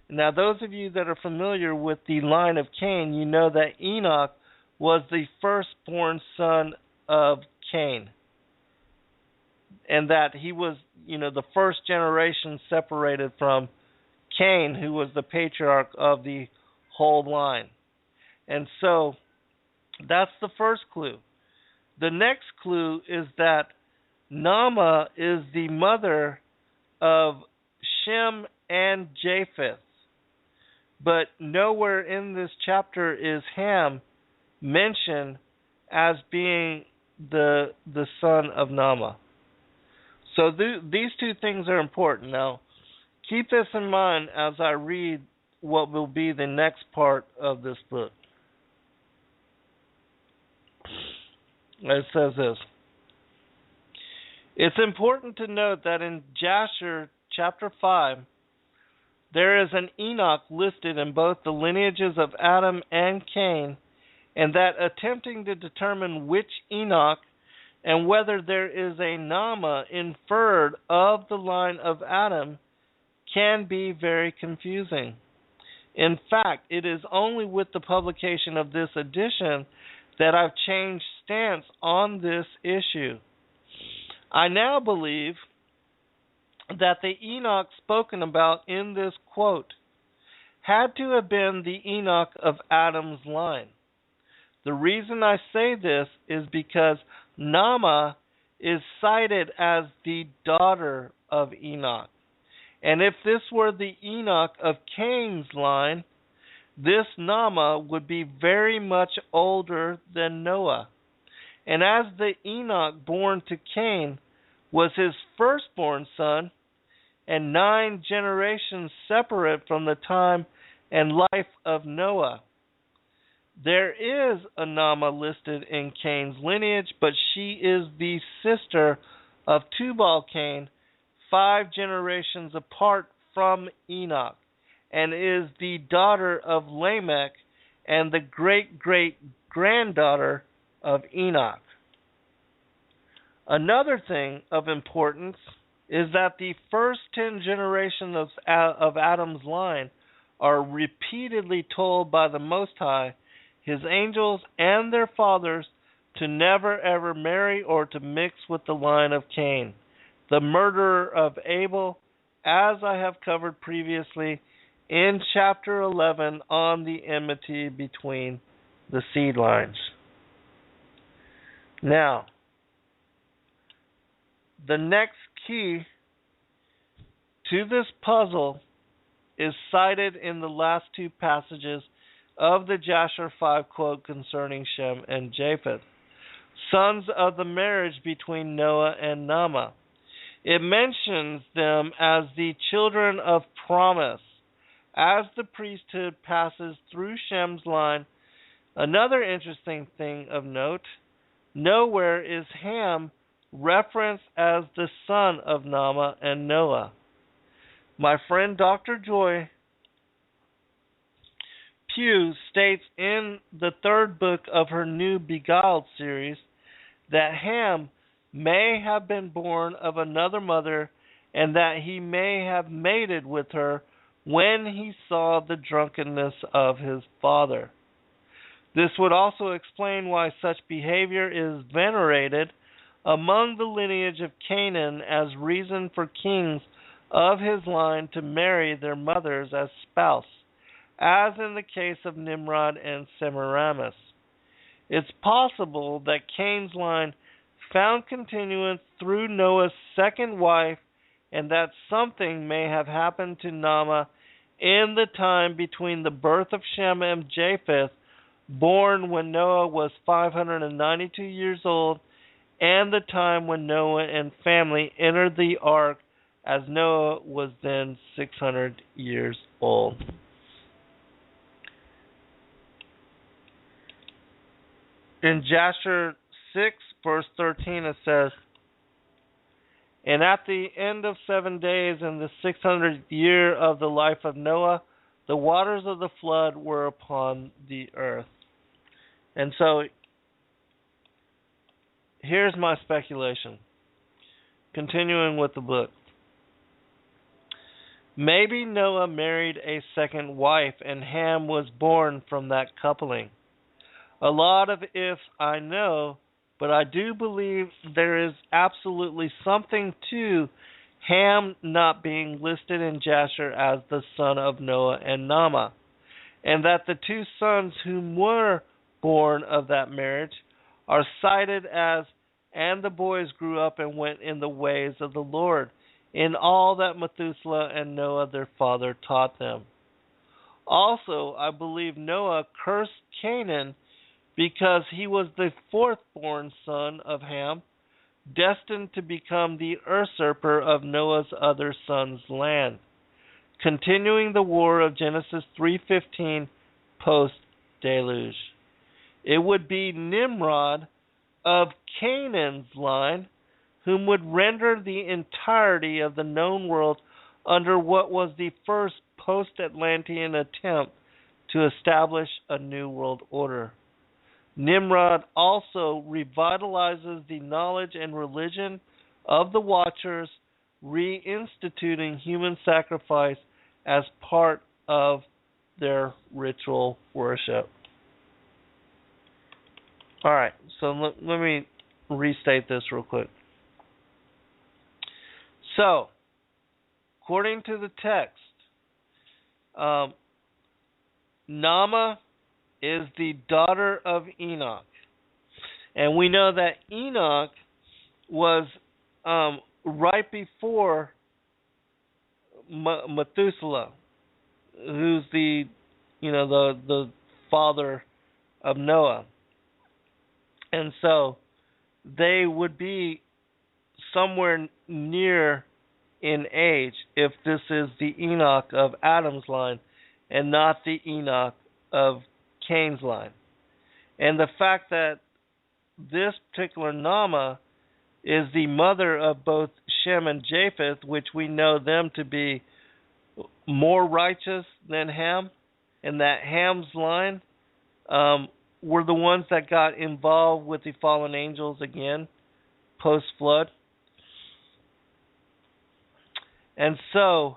Now, those of you that are familiar with the line of Cain, you know that Enoch was the firstborn son of Cain. and that he was, the first generation separated from Cain, who was the patriarch of the whole line. And so that's the first clue. The next clue is that Nama is the mother of Shem and Japheth. But nowhere in this chapter is Ham mentioned as being the son of Nama. So these two things are important. Now, keep this in mind as I read what will be the next part of this book. It says this. It's important to note that in Jasher chapter 5, there is an Enoch listed in both the lineages of Adam and Cain, and that attempting to determine which Enoch and whether there is a Nama inferred of the line of Adam can be very confusing. In fact, it is only with the publication of this edition that I've changed stance on this issue. I now believe that the Enoch spoken about in this quote had to have been the Enoch of Adam's line. The reason I say this is because Nama is cited as the daughter of Enoch. And if this were the Enoch of Cain's line, this Nama would be very much older than Noah. And as the Enoch born to Cain was his firstborn son, and 9 generations separate from the time and life of Noah, there is a Nama listed in Cain's lineage, but she is the sister of Tubal-Cain, 5 generations apart from Enoch, and is the daughter of Lamech and the great-great-granddaughter of Enoch. Another thing of importance is that the first 10 generations of Adam's line are repeatedly told by the Most High, his angels, and their fathers to never ever marry or to mix with the line of Cain, the murderer of Abel, as I have covered previously in chapter 11 on the enmity between the seed lines. Now, the next key to this puzzle is cited in the last 2 passages of the Jasher 5 quote concerning Shem and Japheth, sons of the marriage between Noah and Nama. It mentions them as the children of promise, as the priesthood passes through Shem's line. Another interesting thing of note, nowhere is Ham referenced as the son of Nama and Noah. My friend Dr. Joy Pugh states in the 3rd book of her new Beguiled series that Ham may have been born of another mother and that he may have mated with her when he saw the drunkenness of his father. This would also explain why such behavior is venerated among the lineage of Canaan as reason for kings of his line to marry their mothers as spouse, as in the case of Nimrod and Semiramis. It's possible that Cain's line found continuance through Noah's second wife, and that something may have happened to Nama in the time between the birth of Shem and Japheth, born when Noah was 592 years old, and the time when Noah and family entered the ark, as Noah was then 600 years old. In Jasher 6, verse 13, it says, "And at the end of 7 days in the 600th year of the life of Noah, the waters of the flood were upon the earth." And so, here's my speculation, continuing with the book. Maybe Noah married a second wife and Ham was born from that coupling. A lot of ifs I know, But I do believe there is absolutely something to Ham not being listed in Jasher as the son of Noah and Nama, and that the two sons whom were born of that marriage are cited as, and the boys grew up and went in the ways of the Lord, in all that Methuselah and Noah their father taught them. Also, I believe Noah cursed Canaan because he was the fourth-born son of Ham, destined to become the usurper of Noah's other sons' land, continuing the war of Genesis 3:15 post-deluge. It would be Nimrod of Canaan's line whom would render the entirety of the known world under what was the first post-Atlantean attempt to establish a new world order. Nimrod also revitalizes the knowledge and religion of the Watchers, reinstituting human sacrifice as part of their ritual worship. Alright, so let me restate this real quick. So, according to the text, Nama is the daughter of Enoch. And we know that Enoch was right before Methuselah, who's the father of Noah. And so they would be somewhere near in age if this is the Enoch of Adam's line and not the Enoch of Cain's line. And the fact that this particular Nama is the mother of both Shem and Japheth, which we know them to be more righteous than Ham, and that Ham's line were the ones that got involved with the fallen angels again post-flood. And so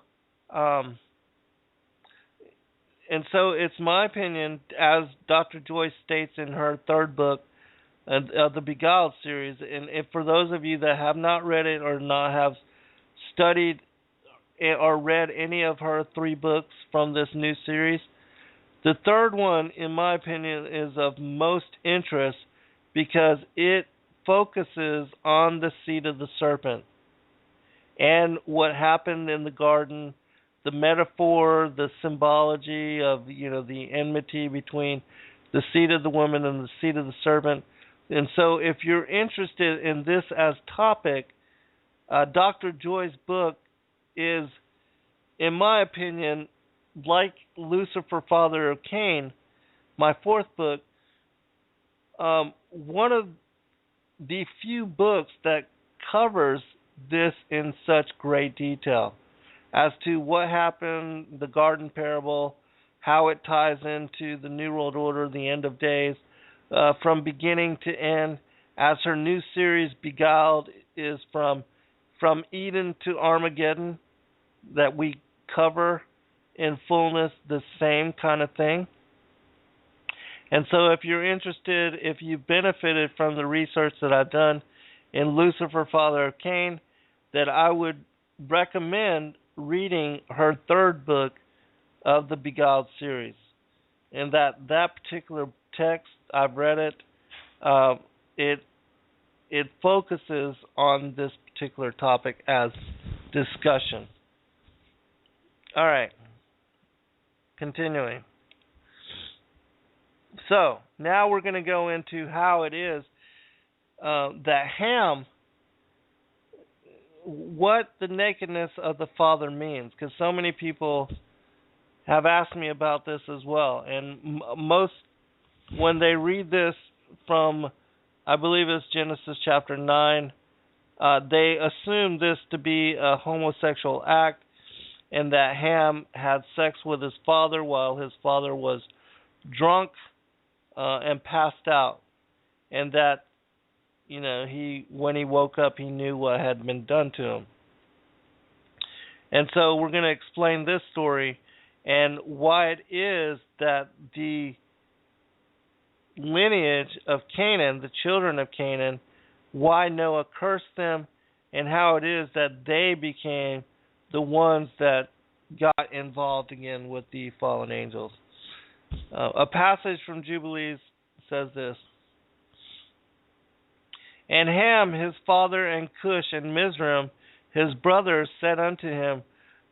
it's my opinion, as Dr. Joyce states in her third book of the Beguiled series, and if for those of you that have not read it or not have studied or read any of her three books from this new series, the third one, in my opinion, is of most interest because it focuses on the seed of the serpent and what happened in the garden, the metaphor, the symbology of the enmity between the seed of the woman and the seed of the serpent. And so if you're interested in this as topic, Dr. Joy's book is, in my opinion, like Lucifer, father of Cain, my fourth book, one of the few books that covers this in such great detail as to what happened, the garden parable, how it ties into the New World Order, the end of days, from beginning to end, as her new series, Beguiled, is from Eden to Armageddon, that we cover in fullness the same kind of thing. And so if you're interested, if you've benefited from the research that I've done in Lucifer, father of Cain, that I would recommend reading her third book of the Beguiled series. And that particular text, I've read it, it focuses on this particular topic as discussion. All right. Continuing. So, now we're going to go into how it is that Ham, what the nakedness of the Father means, because so many people have asked me about this as well. And most, when they read this from, I believe it's Genesis chapter 9, they assume this to be a homosexual act, and that Ham had sex with his father while his father was drunk and passed out, and that when he woke up, he knew what had been done to him. And so we're going to explain this story and why it is that the lineage of Canaan, the children of Canaan, why Noah cursed them, and how it is that they became the ones that got involved again with the fallen angels. A passage from Jubilees says this: And Ham his father, and Cush and Mizraim his brothers, said unto him,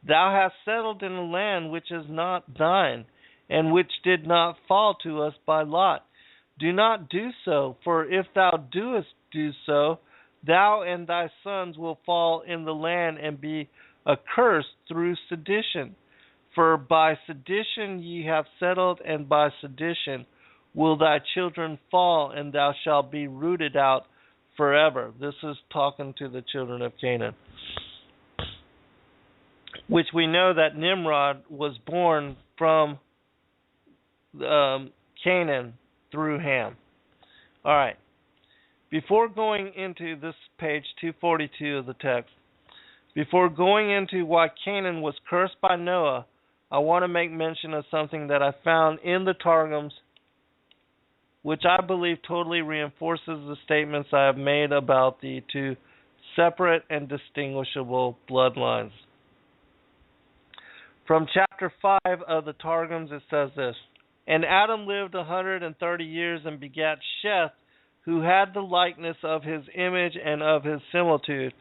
Thou hast settled in a land which is not thine, and which did not fall to us by lot. Do not do so, for if thou doest do so, thou and thy sons will fall in the land and be accursed through sedition. For by sedition ye have settled, and by sedition will thy children fall, and thou shalt be rooted out forever. This is talking to the children of Canaan, which we know that Nimrod was born from Canaan through Ham. All right. Before going into this page 242 of the text, before going into why Canaan was cursed by Noah, I want to make mention of something that I found in the Targums, which I believe totally reinforces the statements I have made about the two separate and distinguishable bloodlines. From chapter 5 of the Targums, it says this: And Adam lived 130 years and begat Sheth, who had the likeness of his image and of his similitude.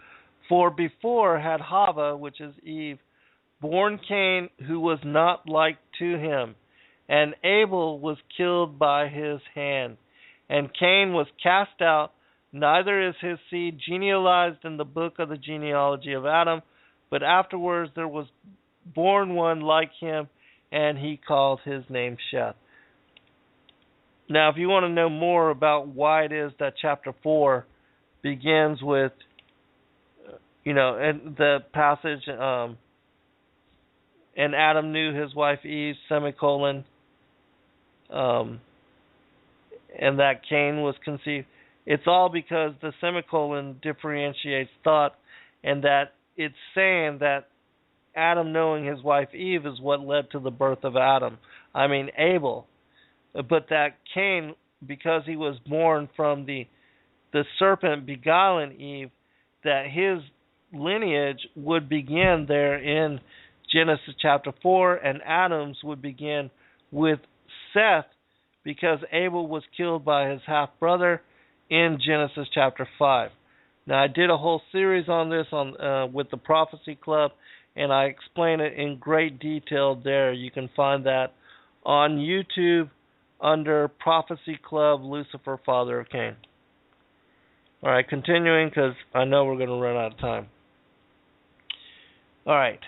For before had Hava, which is Eve, born Cain, who was not like to him, and Abel was killed by his hand. And Cain was cast out, neither is his seed genealogized in the book of the genealogy of Adam, but afterwards there was born one like him, and he called his name Sheth. Now, if you want to know more about why it is that chapter 4 begins with, and the passage, and Adam knew his wife Eve, semicolon, and that Cain was conceived. It's all because the semicolon differentiates thought, and that it's saying that Adam knowing his wife Eve is what led to the birth of Abel. But that Cain, because he was born from the serpent beguiling Eve, that his lineage would begin there in Genesis chapter 4, and Adam's would begin with Seth, because Abel was killed by his half-brother in Genesis chapter 5. Now, I did a whole series on this with the Prophecy Club, and I explain it in great detail there. You can find that on YouTube under Prophecy Club, Lucifer, Father of Cain. All right, continuing, because I know we're going to run out of time. All right.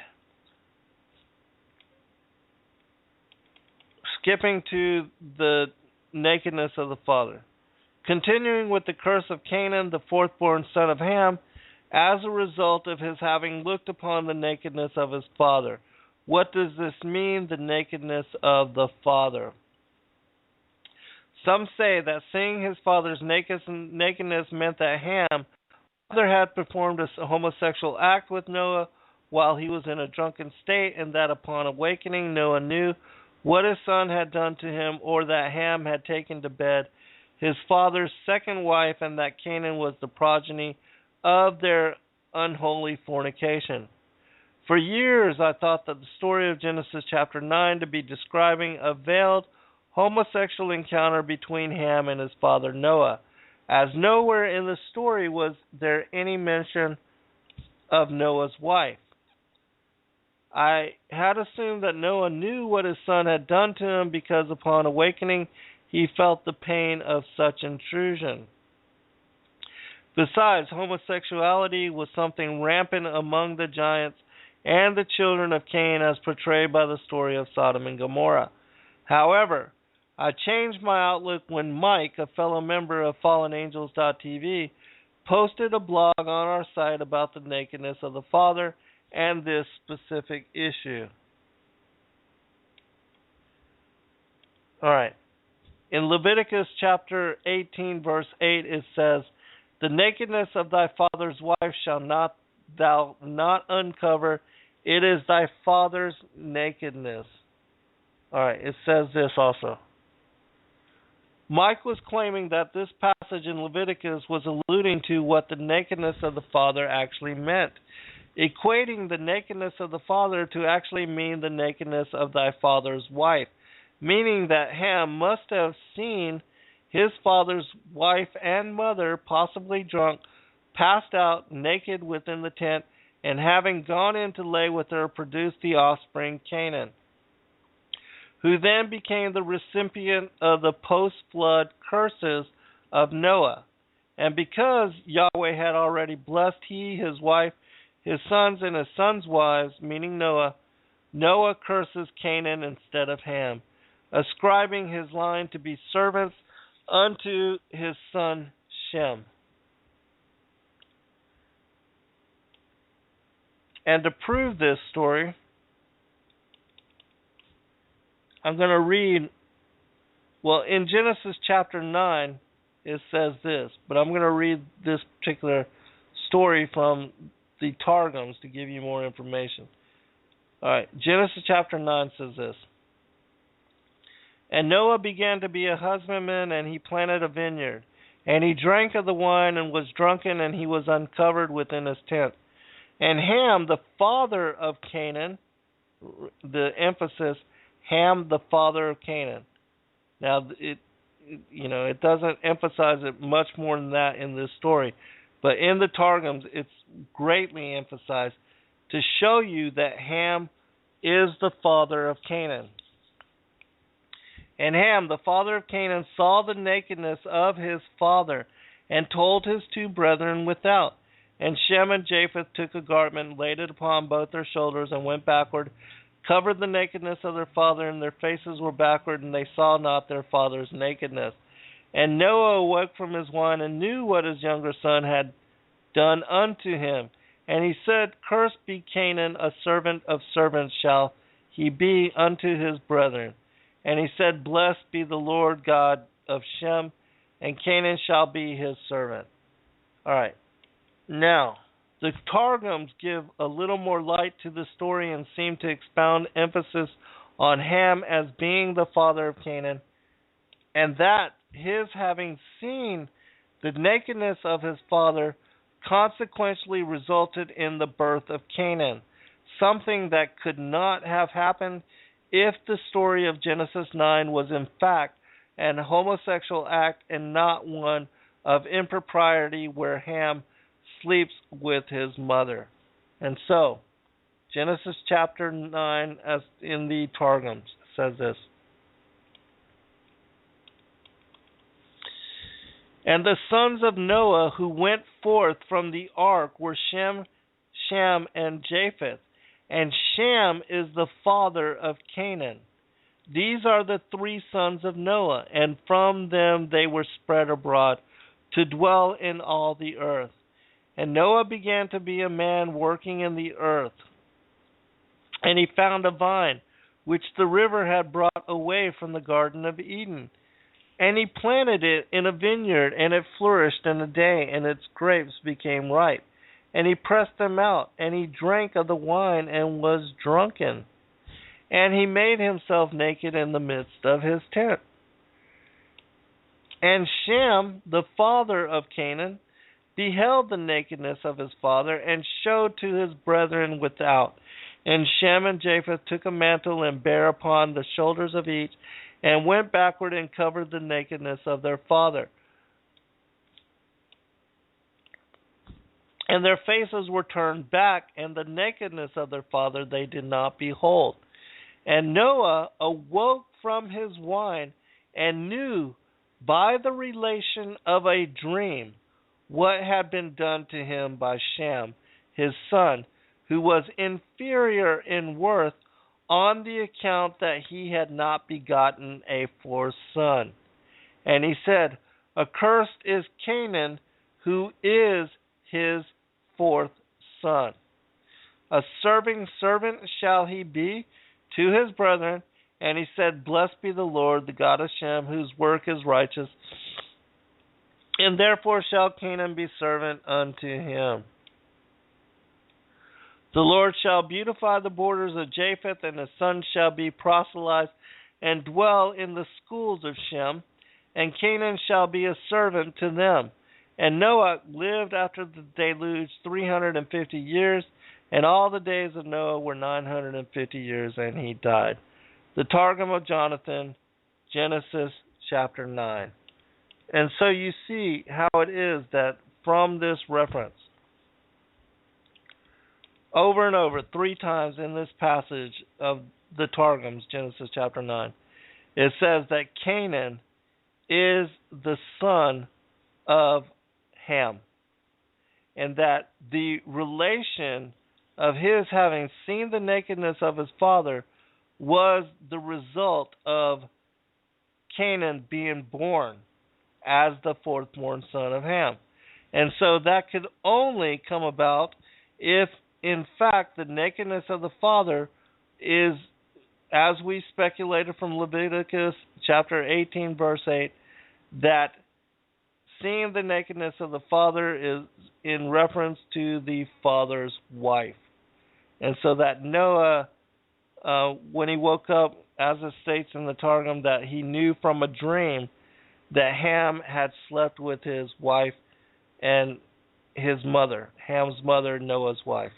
Skipping to the nakedness of the father. Continuing with the curse of Canaan, the fourth-born son of Ham, as a result of his having looked upon the nakedness of his father. What does this mean, the nakedness of the father? Some say that seeing his father's nakedness meant that Ham, father, had performed a homosexual act with Noah while he was in a drunken state, and that upon awakening Noah knew what his son had done to him, or that Ham had taken to bed his father's second wife, and that Canaan was the progeny of their unholy fornication. For years I thought that the story of Genesis chapter 9 to be describing a veiled homosexual encounter between Ham and his father Noah, as nowhere in the story was there any mention of Noah's wife. I had assumed that Noah knew what his son had done to him, because upon awakening he felt the pain of such intrusion. Besides, homosexuality was something rampant among the giants and the children of Cain, as portrayed by the story of Sodom and Gomorrah. However, I changed my outlook when Mike, a fellow member of FallenAngels.tv, posted a blog on our site about the nakedness of the father and this specific issue. All right. In Leviticus chapter 18, verse 8, it says, "The nakedness of thy father's wife shall thou not uncover. It is thy father's nakedness." All right. It says this also. Mike was claiming that this passage in Leviticus was alluding to what the nakedness of the father actually meant, equating the nakedness of the father to actually mean the nakedness of thy father's wife, meaning that Ham must have seen his father's wife and mother, possibly drunk, passed out naked within the tent, and having gone in to lay with her, produced the offspring Canaan, who then became the recipient of the post-flood curses of Noah. And because Yahweh had already blessed he, his wife, his sons, and his sons' wives, meaning Noah, Noah curses Canaan instead of Ham, ascribing his line to be servants unto his son Shem. And to prove this story, I'm going to read, well, in Genesis chapter 9, it says this, but I'm going to read this particular story from the Targums to give you more information. All right, Genesis chapter 9 says this. And Noah began to be a husbandman, and he planted a vineyard. And he drank of the wine and was drunken, and he was uncovered within his tent. And Ham, the father of Canaan, the emphasis, Ham, the father of Canaan. Now, it doesn't emphasize it much more than that in this story. But in the Targums, it's greatly emphasized to show you that Ham is the father of Canaan. And Ham, the father of Canaan, saw the nakedness of his father, and told his two brethren without. And Shem and Japheth took a garment, laid it upon both their shoulders, and went backward, covered the nakedness of their father, and their faces were backward, and they saw not their father's nakedness. And Noah awoke from his wine, and knew what his younger son had done unto him. And he said, Cursed be Canaan, a servant of servants shall he be unto his brethren. And he said, Blessed be the Lord God of Shem, and Canaan shall be his servant. All right. Now, the Targums give a little more light to the story and seem to expound emphasis on Ham as being the father of Canaan, and that his having seen the nakedness of his father consequently resulted in the birth of Canaan, something that could not have happened if the story of Genesis 9 was in fact an homosexual act and not one of impropriety where Ham sleeps with his mother. And so, Genesis chapter 9, as in the Targums, says this. And the sons of Noah who went forth from the ark were Shem, Shem, and Japheth. And Shem is the father of Canaan. These are the three sons of Noah, and from them they were spread abroad to dwell in all the earth. And Noah began to be a man working in the earth. And he found a vine, which the river had brought away from the Garden of Eden. And he planted it in a vineyard, and it flourished in a day, and its grapes became ripe. And he pressed them out, and he drank of the wine, and was drunken. And he made himself naked in the midst of his tent. And Shem, the father of Canaan, beheld the nakedness of his father, and showed to his brethren without. And Shem and Japheth took a mantle, and bare upon the shoulders of each, and went backward, and covered the nakedness of their father. And their faces were turned back, and the nakedness of their father they did not behold. And Noah awoke from his wine, and knew by the relation of a dream what had been done to him by Shem, his son, who was inferior in worth on the account that he had not begotten a fourth son. And he said, Accursed is Canaan, who is his fourth son. A serving servant shall he be to his brethren. And he said, Blessed be the Lord, the God of Shem, whose work is righteous. And therefore shall Canaan be servant unto him. The Lord shall beautify the borders of Japheth, and his sons shall be proselytized, and dwell in the schools of Shem. and Canaan shall be a servant to them. And Noah lived after the deluge 350 years, and all the days of Noah were 950 years, and he died. The Targum of Jonathan, Genesis chapter 9. And so you see how it is that from this reference, over and over, 3 times in this passage of the Targums, Genesis chapter 9, it says that Canaan is the son of Ham, and that the relation of his having seen the nakedness of his father was the result of Canaan being born as the fourth-born son of Ham. And so that could only come about if, in fact, the nakedness of the father is, as we speculated from Leviticus chapter 18, verse 8, that seeing the nakedness of the father is in reference to the father's wife. And so that Noah, when he woke up, as it states in the Targum, that he knew from a dream that Ham had slept with his wife and his mother, Ham's mother, Noah's wife.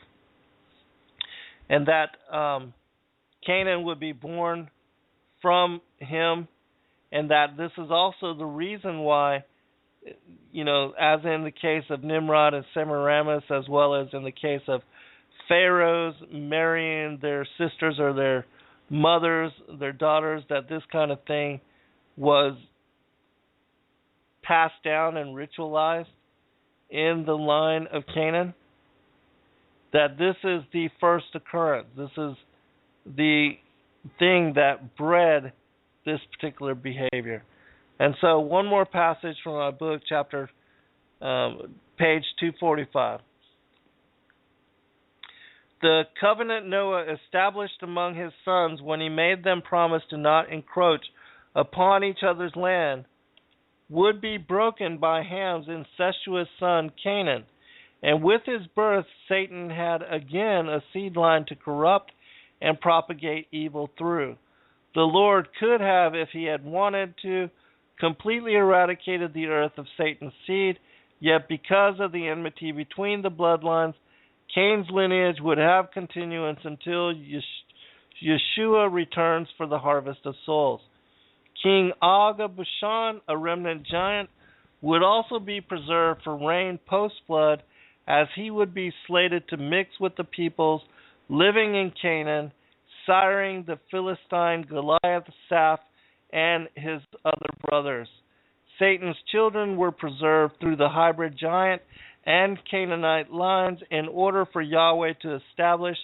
And that Canaan would be born from him, and that this is also the reason why, you know, as in the case of Nimrod and Semiramis, as well as in the case of pharaohs marrying their sisters or their mothers, their daughters, that this kind of thing was passed down and ritualized in the line of Canaan. That this is the first occurrence. This is the thing that bred this particular behavior. And so one more passage from our book, chapter, page 245. The covenant Noah established among his sons when he made them promise to not encroach upon each other's land would be broken by Ham's incestuous son Canaan. And with his birth, Satan had again a seed line to corrupt and propagate evil through. The Lord could have, if he had wanted to, completely eradicated the earth of Satan's seed, yet because of the enmity between the bloodlines, Cain's lineage would have continuance until Yeshua returns for the harvest of souls. King Og of Bashan, a remnant giant, would also be preserved for reign post-flood, as he would be slated to mix with the peoples living in Canaan, siring the Philistine Goliath, Saph, and his other brothers. Satan's children were preserved through the hybrid giant and Canaanite lines in order for Yahweh to establish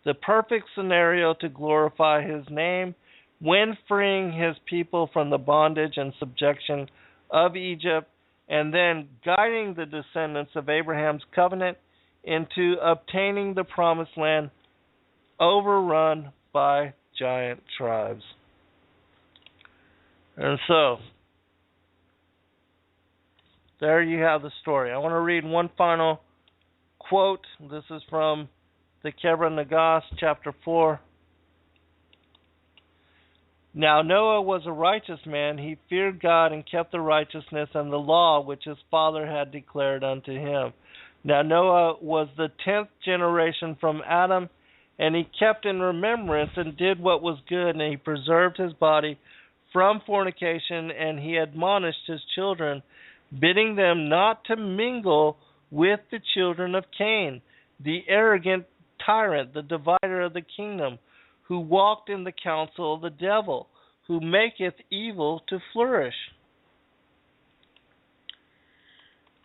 the perfect scenario to glorify his name when freeing his people from the bondage and subjection of Egypt, and then guiding the descendants of Abraham's covenant into obtaining the promised land overrun by giant tribes. And so, there you have the story. I want to read one final quote. This is from the Kebra Nagas, chapter 4. Now Noah was a righteous man. He feared God and kept the righteousness and the law which his father had declared unto him. Now Noah was the 10th generation from Adam, and he kept in remembrance and did what was good, and he preserved his body from fornication, and he admonished his children, bidding them not to mingle with the children of Cain, the arrogant tyrant, the divider of the kingdom, who walked in the counsel of the devil, who maketh evil to flourish.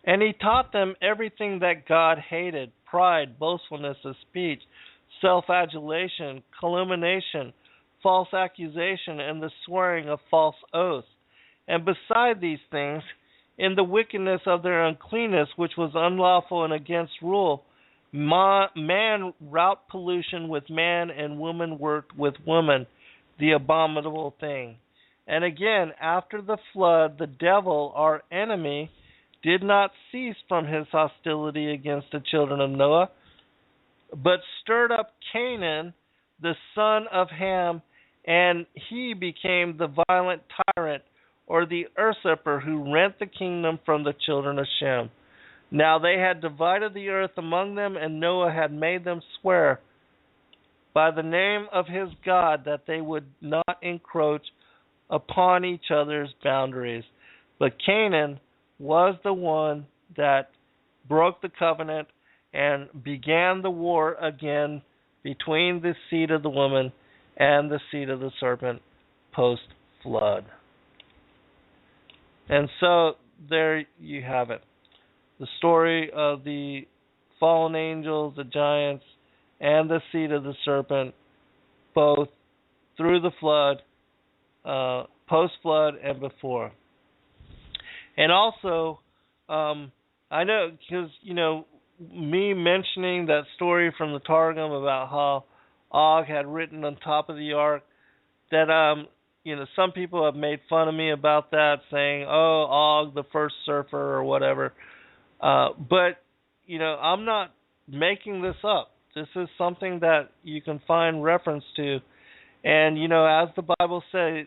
And he taught them everything that God hated: pride, boastfulness of speech, self-adulation, calumniation, false accusation, and the swearing of false oaths. And beside these things, in the wickedness of their uncleanness, which was unlawful and against rule, man wrought pollution with man, and woman worked with woman, the abominable thing. And again, after the flood, the devil, our enemy, did not cease from his hostility against the children of Noah, but stirred up Canaan, the son of Ham, and he became the violent tyrant, or the usurper who rent the kingdom from the children of Shem. Now they had divided the earth among them, and Noah had made them swear by the name of his God that they would not encroach upon each other's boundaries. But Canaan was the one that broke the covenant and began the war again between the seed of the woman and the seed of the serpent post-flood. And so there you have it. The story of the fallen angels, the giants, and the seed of the serpent, both through the flood, post-flood, and before. And also, I know, because, me mentioning that story from the Targum about how Og had written on top of the ark, that, some people have made fun of me about that, saying, oh, Og, the first surfer, or whatever. But, I'm not making this up. This is something that you can find reference to. And, as the Bible says,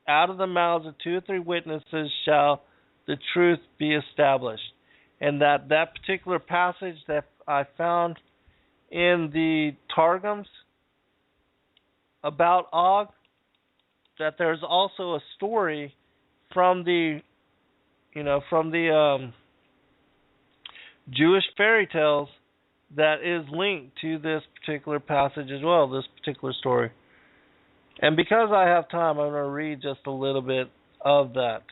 out of the mouths of 2 or 3 witnesses shall the truth be established. And that particular passage that I found in the Targums about Og, that there's also a story from the Jewish fairy tales that is linked to this particular passage as well, this particular story. And because I have time, I'm going to read just a little bit of that.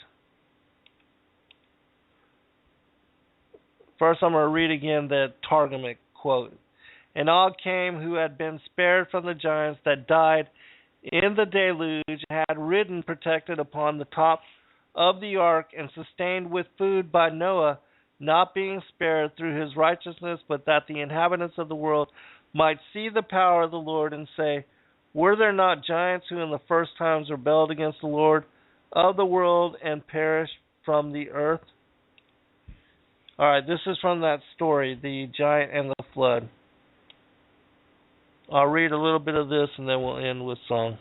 First, I'm going to read again that Targumic quote. And Og came, who had been spared from the giants that died in the deluge, had ridden protected upon the top of the ark, and sustained with food by Noah, not being spared through his righteousness, but that the inhabitants of the world might see the power of the Lord and say, were there not giants who in the first times rebelled against the Lord of the world and perished from the earth? All right, this is from that story, the giant and the flood. I'll read a little bit of this and then we'll end with song.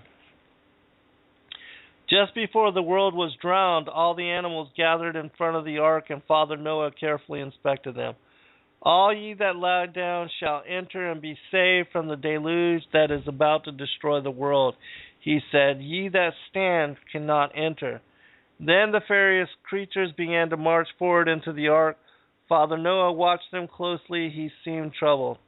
Just before the world was drowned, all the animals gathered in front of the ark, and Father Noah carefully inspected them. All ye that lie down shall enter and be saved from the deluge that is about to destroy the world. He said, ye that stand cannot enter. Then the various creatures began to march forward into the ark. Father Noah watched them closely. He seemed troubled.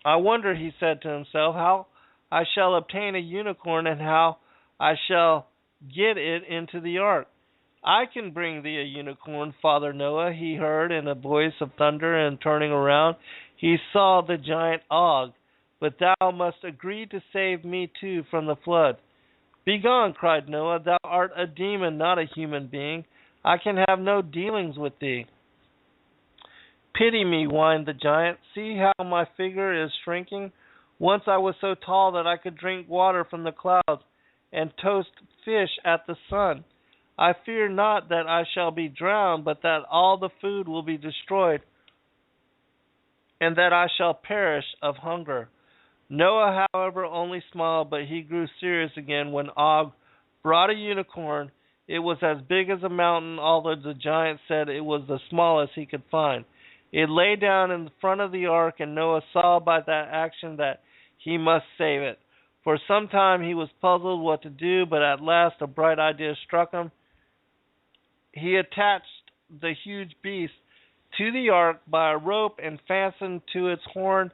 I wonder, he said to himself, how I shall obtain a unicorn and how I shall get it into the ark. I can bring thee a unicorn, Father Noah, he heard in a voice of thunder, and turning around, he saw the giant Og. But thou must agree to save me too from the flood. Begone, cried Noah, thou art a demon, not a human being. I can have no dealings with thee. Pity me, whined the giant. See how my figure is shrinking. Once I was so tall that I could drink water from the clouds and toast fish at the sun. I fear not that I shall be drowned, but that all the food will be destroyed, and that I shall perish of hunger. Noah, however, only smiled, but he grew serious again when Og brought a unicorn. It was as big as a mountain, although the giant said it was the smallest he could find. It lay down in front of the ark, and Noah saw by that action that he must save it. For some time he was puzzled what to do, but at last a bright idea struck him. He attached the huge beast to the ark by a rope and fastened to its horn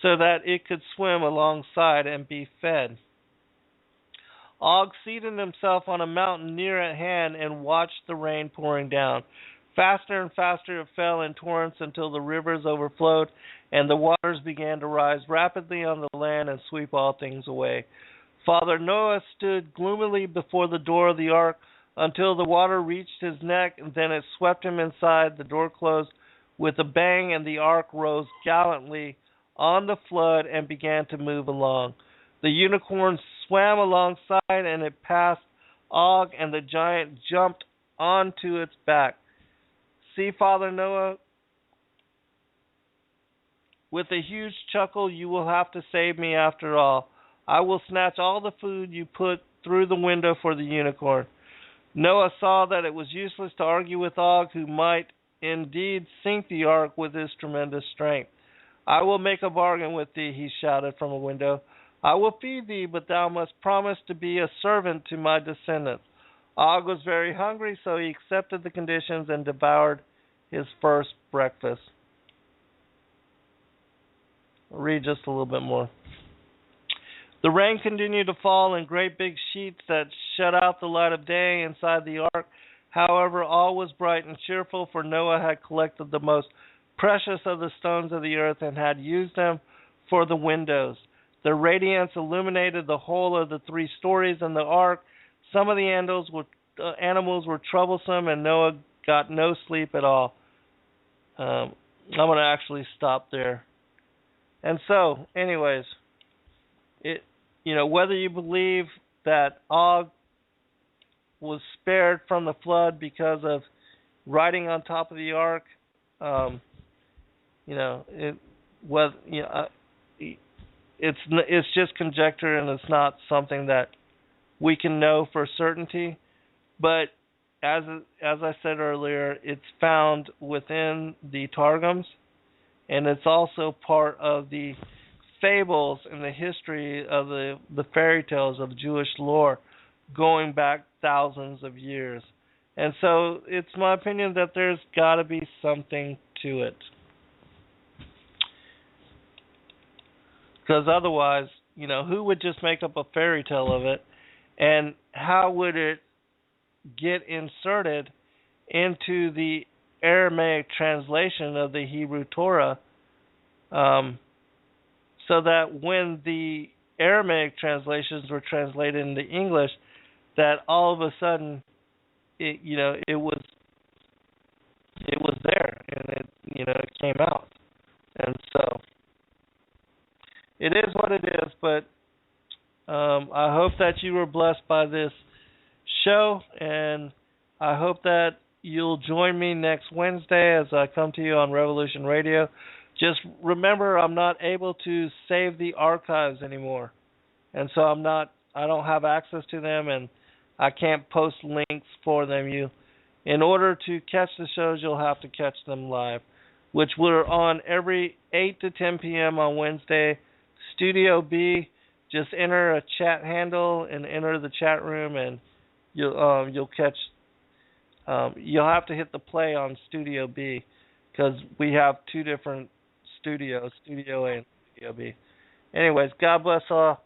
so that it could swim alongside and be fed. Og seated himself on a mountain near at hand and watched the rain pouring down. Faster and faster it fell in torrents until the rivers overflowed, and the waters began to rise rapidly on the land and sweep all things away. Father Noah stood gloomily before the door of the ark until the water reached his neck, and then it swept him inside. The door closed with a bang, and the ark rose gallantly on the flood and began to move along. The unicorn swam alongside, and it passed Og, and the giant jumped onto its back. See, Father Noah, with a huge chuckle, you will have to save me after all. I will snatch all the food you put through the window for the unicorn. Noah saw that it was useless to argue with Og, who might indeed sink the ark with his tremendous strength. I will make a bargain with thee, he shouted from a window. I will feed thee, but thou must promise to be a servant to my descendants. Og was very hungry, so he accepted the conditions and devoured his first breakfast. I'll read just a little bit more. The rain continued to fall in great big sheets that shut out the light of day inside the ark. However, all was bright and cheerful, for Noah had collected the most precious of the stones of the earth and had used them for the windows. Their radiance illuminated the whole of the 3 stories in the ark. Some of the animals were troublesome, and Noah got no sleep at all. I'm going to actually stop there. And so, anyways, whether you believe that Og was spared from the flood because of riding on top of the ark, it's just conjecture, and it's not something that we can know for certainty. But as I said earlier, it's found within the Targums, and it's also part of the fables and the history of the fairy tales of Jewish lore going back thousands of years. And so it's my opinion that there's got to be something to it. Because otherwise, who would just make up a fairy tale of it? And how would it get inserted into the Aramaic translation of the Hebrew Torah, so that when the Aramaic translations were translated into English, that all of a sudden, it was there, and it came out. And so it is what it is. But I hope that you were blessed by this show, and I hope that you'll join me next Wednesday as I come to you on Revolution Radio. Just remember, I'm not able to save the archives anymore, and so I don't have access to them, and I can't post links for them. In order to catch the shows, you'll have to catch them live, which we're on every 8 to 10 p.m. on Wednesday. Studio B, just enter a chat handle and enter the chat room, and you'll catch. You'll have to hit the play on Studio B, because we have 2 different studios, Studio A and Studio B. Anyways, God bless all.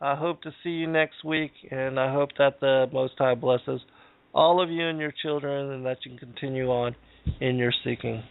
I hope to see you next week, and I hope that the Most High blesses all of you and your children, and that you can continue on in your seeking.